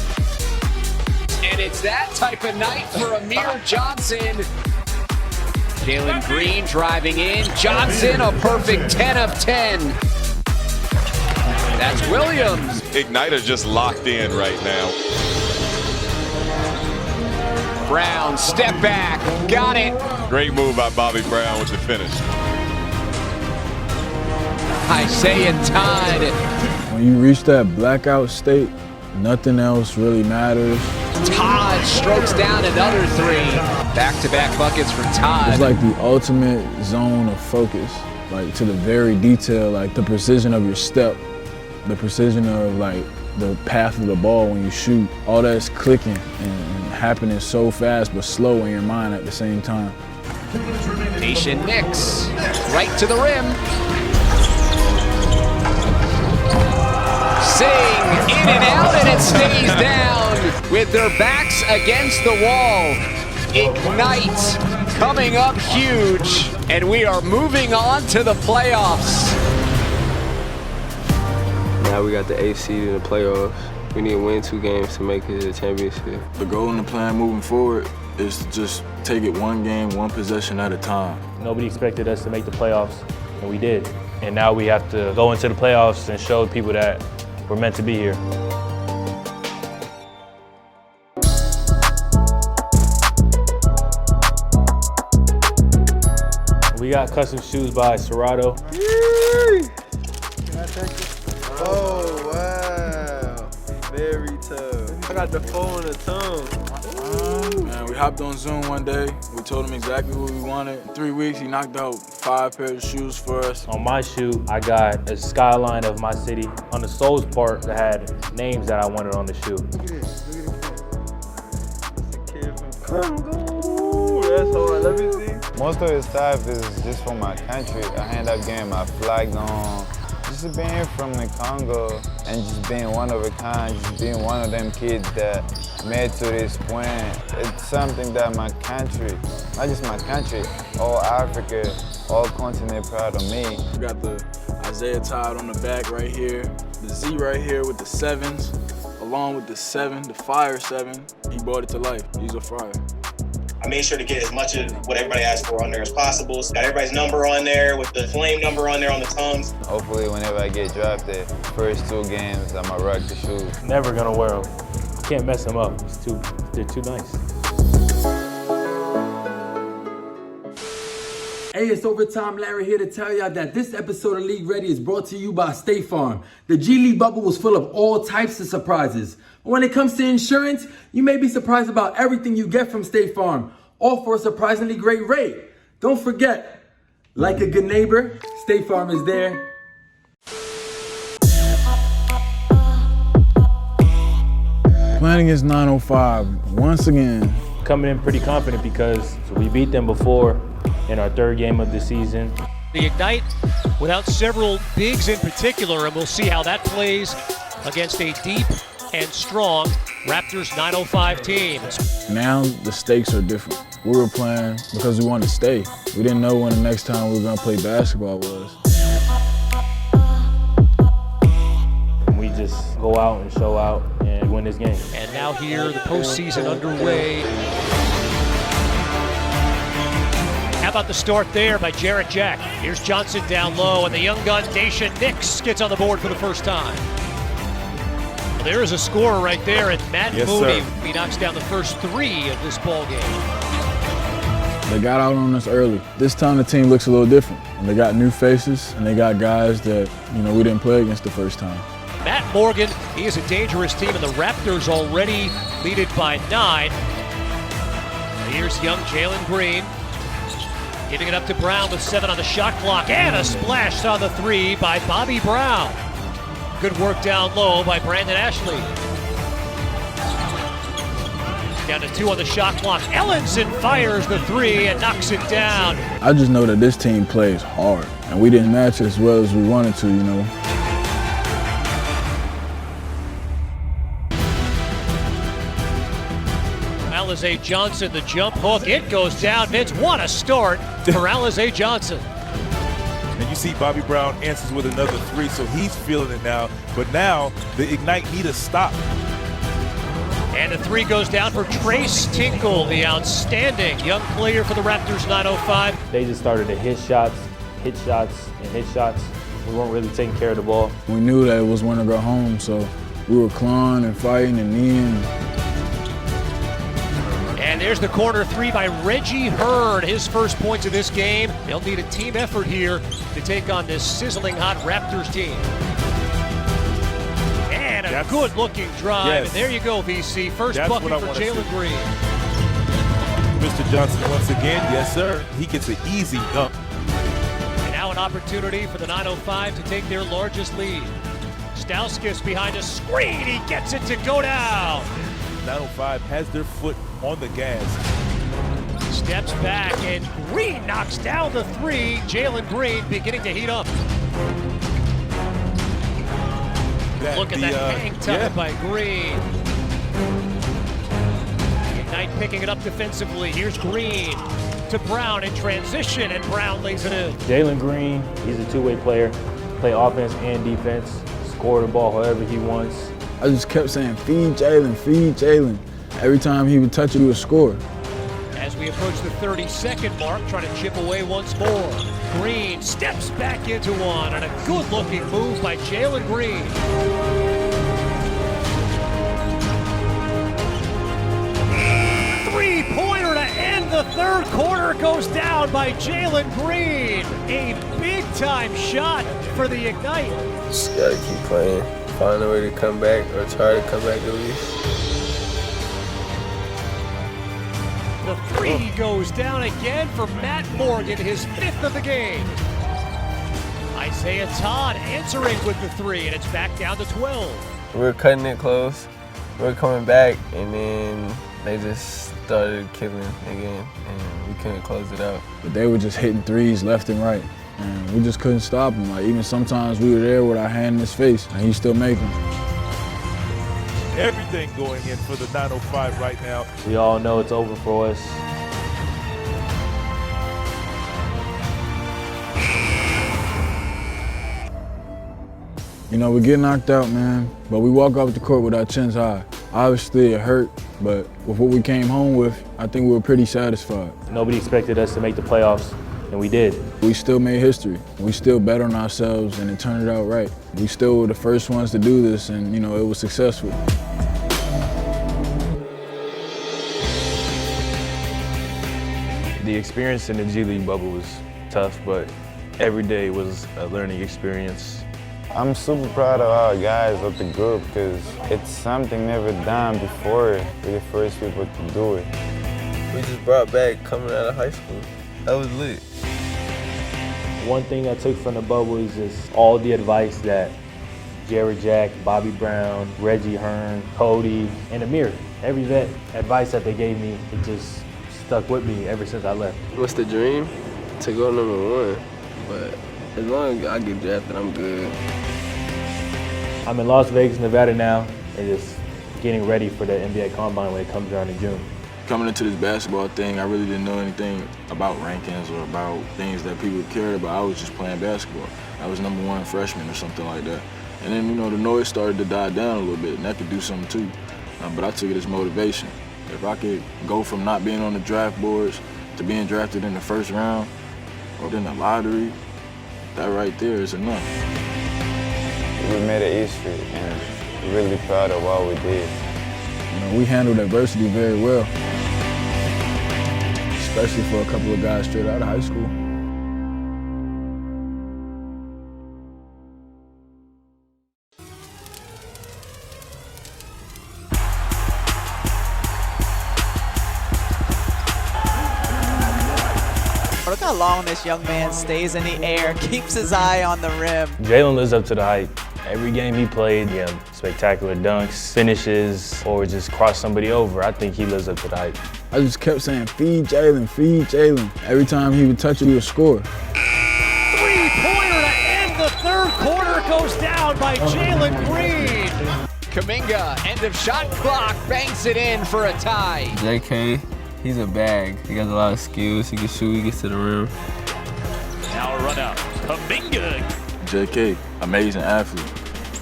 And it's that type of night for Amir Johnson. Jalen Green driving in. Johnson, a perfect 10 of 10. That's Williams. Igniter just locked in right now. Brown, step back, got it. Great move by Bobby Brown with the finish. Isaiah Todd. When you reach that blackout state, nothing else really matters. Todd strokes down another 3. Back-to-back buckets for Todd. It's like the ultimate zone of focus, like to the very detail, like the precision of your step, the precision of like the path of the ball when you shoot. All that's clicking and happening so fast but slow in your mind at the same time. Daishen Nix, right to the rim. Sing in and out, and it stays down with their backs against the wall. Ignite coming up huge, and we are moving on to the playoffs. Now we got the 8th seed in the playoffs. We need to win 2 games to make it to the championship. The goal and the plan moving forward is to just take it one game, one possession at a time. Nobody expected us to make the playoffs, and we did. And now we have to go into the playoffs and show people that we're meant to be here. We got custom shoes by Serato. Oh, wow. Very tough. I got the phone and the tongue. Man, we hopped on Zoom one day. We told him exactly what we wanted. In 3 weeks, he knocked out 5 pairs of shoes for us. On my shoe, I got a skyline of my city. On the soles part, that had names that I wanted on the shoe. Look at this. It's a kid from Congo. That's hard. Let me see. Most of the stuff is just from my country. I end up getting my flag on. Just being from the Congo and just being one of a kind, just being one of them kids that made to this point. It's something that my country, not just my country, all Africa, all continent proud of me. We got the Isaiah Todd on the back right here, the Z right here with the 7s, along with the 7, the fire 7. He brought it to life. He's a fire. I made sure to get as much of what everybody asked for on there as possible. So got everybody's number on there with the flame number on there on the tongues. Hopefully whenever I get drafted, first 2 games, I'ma rock the shoes. Never gonna wear them. Can't mess them up. They're too nice. Hey, it's Overtime Larry here to tell y'all that this episode of League Ready is brought to you by State Farm. The G League bubble was full of all types of surprises. When it comes to insurance, you may be surprised about everything you get from State Farm, all for a surprisingly great rate. Don't forget, like a good neighbor, State Farm is there. Playing against 905, once again. Coming in pretty confident because we beat them before in our 3rd game of the season. The Ignite without several bigs in particular, and we'll see how that plays against a deep and strong Raptors 905 team. Now the stakes are different. We were playing because we wanted to stay. We didn't know when the next time we were gonna play basketball was. We just go out and show out and win this game. And now here, the postseason underway. How about the start there by Jarrett Jack? Here's Johnson down low, and the young gun Daishen Nix gets on the board for the first time. Well, there is a scorer right there, and Matt Mooney, he knocks down the first 3 of this ball game. They got out on us early. This time the team looks a little different. And they got new faces, and they got guys that, we didn't play against the first time. Matt Morgan, he is a dangerous team, and the Raptors already lead it by 9. Here's young Jalen Green. Giving it up to Brown with 7 on the shot clock, and a splash on the 3 by Bobby Brown. Good work down low by Brandon Ashley. Down to 2 on the shot clock. Ellenson fires the 3 and knocks it down. I just know that this team plays hard, and we didn't match as well as we wanted to, you know. Alizé Johnson, the jump hook, it goes down. Vince, what a start for Alizé Johnson. And you see Bobby Brown answers with another 3, so he's feeling it now. But now the Ignite need to stop. And the 3 goes down for Trace Tinkle, the outstanding young player for the Raptors 905. They just started to hit shots, and hit shots. We weren't really taking care of the ball. We knew that it was when to go home, so we were clawing and fighting, and then. And there's the corner 3 by Reggie Hurd, his first points of this game. They'll need a team effort here to take on this sizzling hot Raptors team. And a good-looking drive. Yes. And there you go, VC. First bucket for Jalen Green. Mr. Johnson once again, yes sir. He gets an easy dunk. And now an opportunity for the 905 to take their largest lead. Stauskas behind a screen. He gets it to go down. 905 has their foot on the gas. Steps back and Green knocks down the 3. Jalen Green beginning to heat up. Look at that hang time by Green. Ignite picking it up defensively. Here's Green to Brown in transition, and Brown lays it in. Jalen Green, he's a two-way player. Play offense and defense. Score the ball however he wants. I just kept saying, feed Jalen, feed Jalen. Every time he would touch it, he would score. As we approach the 30-second mark, trying to chip away once more. Green steps back into one, and a good-looking move by Jalen Green. Three-pointer to end the third quarter goes down by Jalen Green. A big-time shot for the Ignite. Just gotta keep playing, find a way to come back, or try to come back at least. The 3 goes down again for Matt Morgan, his 5th of the game. Isaiah Todd answering with the 3, and it's back down to 12. We were cutting it close, we were coming back, and then they just started killing again, and we couldn't close it out. But they were just hitting 3s left and right, and we just couldn't stop them. Like, even sometimes we were there with our hand in his face, and he's still making them. Everything going in for the 905 right now. We all know it's over for us. You know, we get knocked out, man, but we walk off the court with our chins high. Obviously, it hurt, but with what we came home with, I think we were pretty satisfied. Nobody expected us to make the playoffs, and we did. We still made history. We still bet on ourselves, and it turned it out right. We still were the first ones to do this, and, you know, it was successful. The experience in the G League bubble was tough, but every day was a learning experience. I'm super proud of our guys of the group because it's something never done before. We're the first people to do it. We just brought back coming out of high school. That was lit. One thing I took from the bubble is just all the advice that Jared Jack, Bobby Brown, Reggie Hearn, Cody, and Amir, every vet advice that they gave me, it just stuck with me ever since I left. What's the dream? To go #1, but as long as I get drafted, I'm good. I'm in Las Vegas, Nevada now, and just getting ready for the NBA Combine when it comes around in June. Coming into this basketball thing, I really didn't know anything about rankings or about things that people cared about. I was just playing basketball. I was #1 freshman or something like that. And then, you know, the noise started to die down a little bit, and that could do something too. But I took it as motivation. If I could go from not being on the draft boards to being drafted in the first round or in the lottery, that right there is enough. We made a history and really proud of what we did. You know, we handled adversity very well, especially for a couple of guys straight out of high school. Look how long this young man stays in the air, keeps his eye on the rim. Jalen lives up to the hype. Every game he played, spectacular dunks, finishes, or just cross somebody over. I think he lives up to the hype. I just kept saying, feed Jalen, feed Jalen. Every time he would touch it, he would score. Three-pointer to end the third quarter goes down by Jalen Green. Kuminga, end of shot clock, banks it in for a tie. JK, he's a bag. He has a lot of skills. He can shoot, he gets to the rim. Now a run out. Kuminga. JK, amazing athlete.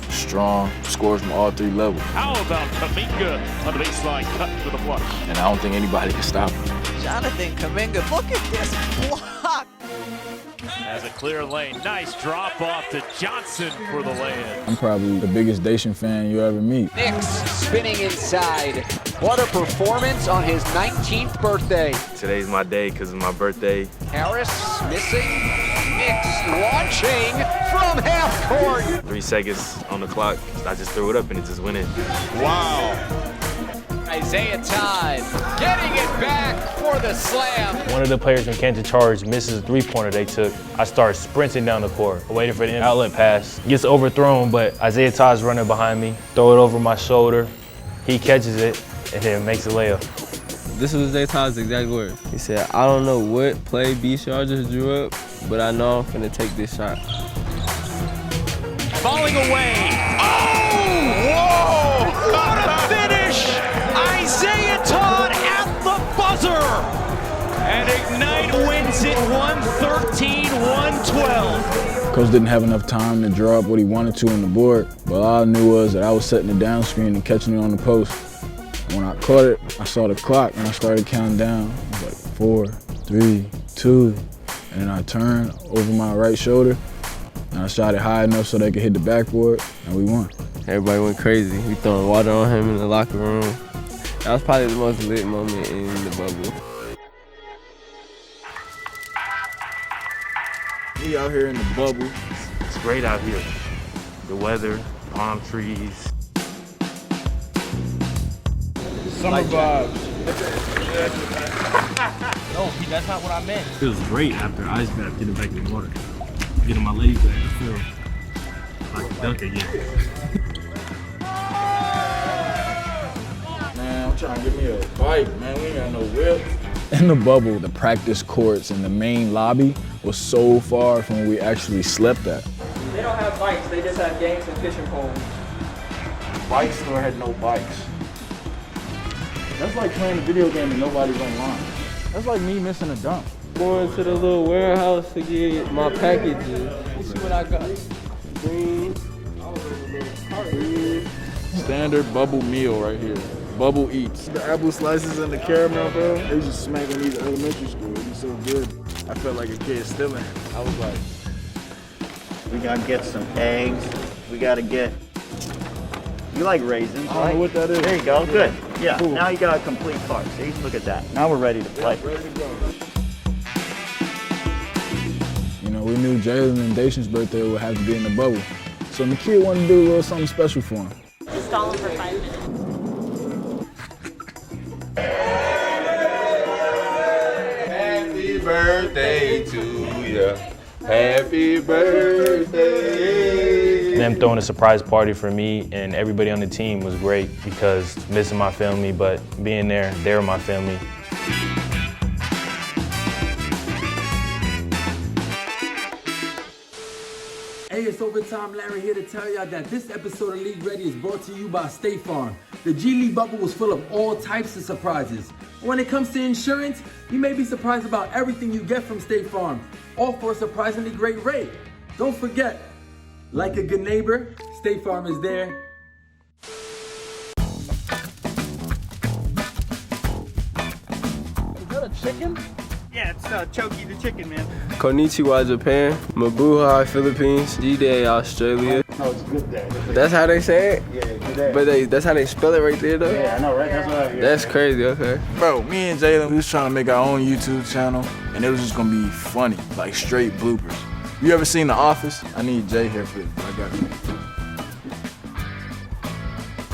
Strong, scores from all three levels. How about Kuminga on the baseline, cut for the flush. And I don't think anybody can stop him. Jonathan Kuminga, look at this block. Has a clear lane. Nice drop off to Johnson for the lay-in. I'm probably the biggest Daishen fan you ever meet. Nix spinning inside. What a performance on his 19th birthday. Today's my day because it's my birthday. Harris missing. Nix launching from half court. 3 seconds on the clock. I just threw it up and it just went in. Wow. Isaiah Todd getting it back for the slam. One of the players from Canton Charge misses a three-pointer they took. I start sprinting down the court, waiting for the outlet pass. Gets overthrown, but Isaiah Todd's running behind me. Throw it over my shoulder. He catches it and then makes a layup. This was Isaiah Todd's exact word. He said, I don't know what play B-Shar just drew up, but I know I'm finna take this shot. Falling away. Oh! Whoa! What a finish! Isaiah Todd at the buzzer! And Ignite wins it 113-112. Coach didn't have enough time to draw up what he wanted to on the board, but all I knew was that I was setting the down screen and catching it on the post. When I caught it, I saw the clock and I started counting down. It was like 4, 3, 2, and then I turned over my right shoulder and I shot it high enough so they could hit the backboard, and we won. Everybody went crazy. We throwing water on him in the locker room. That was probably the most lit moment in the bubble. We out here in the bubble. It's great out here. The weather, palm trees. Summer vibes. No, that's not what I meant. It was great after ice bath, getting back in the water. Getting my legs back, I feel like a dunk again. Man, I'm trying to get me a bike, man. We ain't got no whip. In the bubble, the practice courts and the main lobby was so far from where we actually slept at. They don't have bikes, they just have games and fishing poles. Bike store had no bikes. That's like playing a video game and nobody's online. That's like me missing a dunk. Going to the little warehouse to get my packages. You see what I got? Green. Standard bubble meal right here. Bubble eats. The apple slices and the caramel, bro. They used to smack on these elementary school. It'd be so good. I felt like a kid stealing. I was like, we gotta get some eggs. We gotta get. You like raisins, I right? don't know what that is. There you go. Good. Yeah. Cool. Now you got a complete cart. See, look at that. Now we're ready to play. Ready to go. You know, we knew Jalen and Daishen's birthday would have to be in the bubble. So the kid wanted to do a little something special for him. Just stall him for 5 minutes. Happy birthday to you. Happy birthday. Them throwing a surprise party for me and everybody on the team was great because missing my family, but being there, they were my family. Hey, it's Overtime Larry here to tell y'all that this episode of League Ready is brought to you by State Farm. The G League bubble was full of all types of surprises. When it comes to insurance, you may be surprised about everything you get from State Farm, all for a surprisingly great rate. Don't forget, like a good neighbor, State Farm is there. Is that a chicken? Yeah, it's Choki the chicken, man. Konnichiwa, Japan. Mabuhay, Philippines. G-Day, Australia. No, it's good day. That's how they say it? Yeah, good day. But that's how they spell it right there, though? Yeah, I know, right? That's what I hear. That's crazy, okay. Bro, me and Jalen, we was trying to make our own YouTube channel, and it was just gonna be funny, like straight bloopers. You ever seen The Office? I need Jay here for it, but I got you.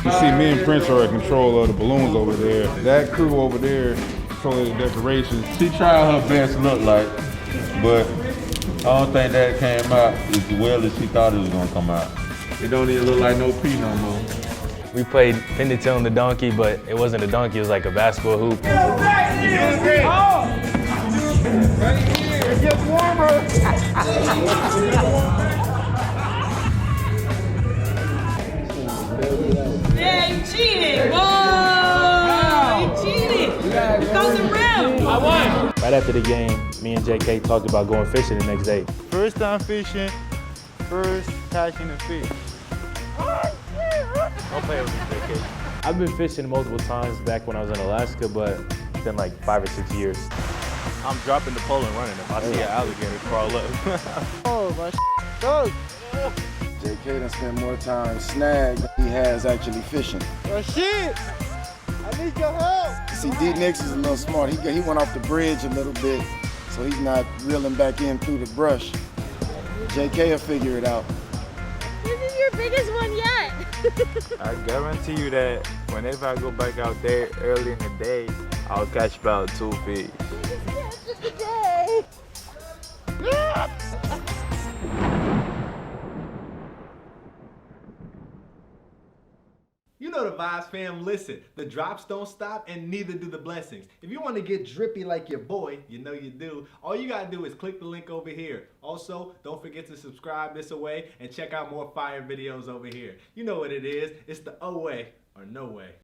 You see me and Prince are in control of the balloons over there. That crew over there controlling the decorations. She tried her best to look like, but I don't think that came out as well as she thought it was gonna come out. It don't even look like no P no more. We played pin the tail on the donkey, but it wasn't a donkey, it was like a basketball hoop. Right here. It gets warmer. Yeah, you cheated. Whoa, you cheated. You got the rim. I won. Right after the game, me and JK talked about going fishing the next day. First time fishing, first catching a fish. Don't play with me, JK. I've been fishing multiple times back when I was in Alaska, but it's been like 5 or 6 years. I'm dropping the pole and running if I see an alligator crawl up. Oh, my dog. JK done spent more time snag than he has actually fishing. Oh, shit. I need your help. See, D Nix is a little smart. He went off the bridge a little bit, so he's not reeling back in through the brush. JK will figure it out. This is your biggest one yet. I guarantee you that whenever I go back out there early in the day, I'll catch about 2 fish. Today. You know the vibes, fam. Listen, the drops don't stop and neither do the blessings. If you want to get drippy like your boy, you know you do, all you got to do is click the link over here. Also, don't forget to subscribe this away and check out more fire videos over here. You know what it is. It's the O way or no way.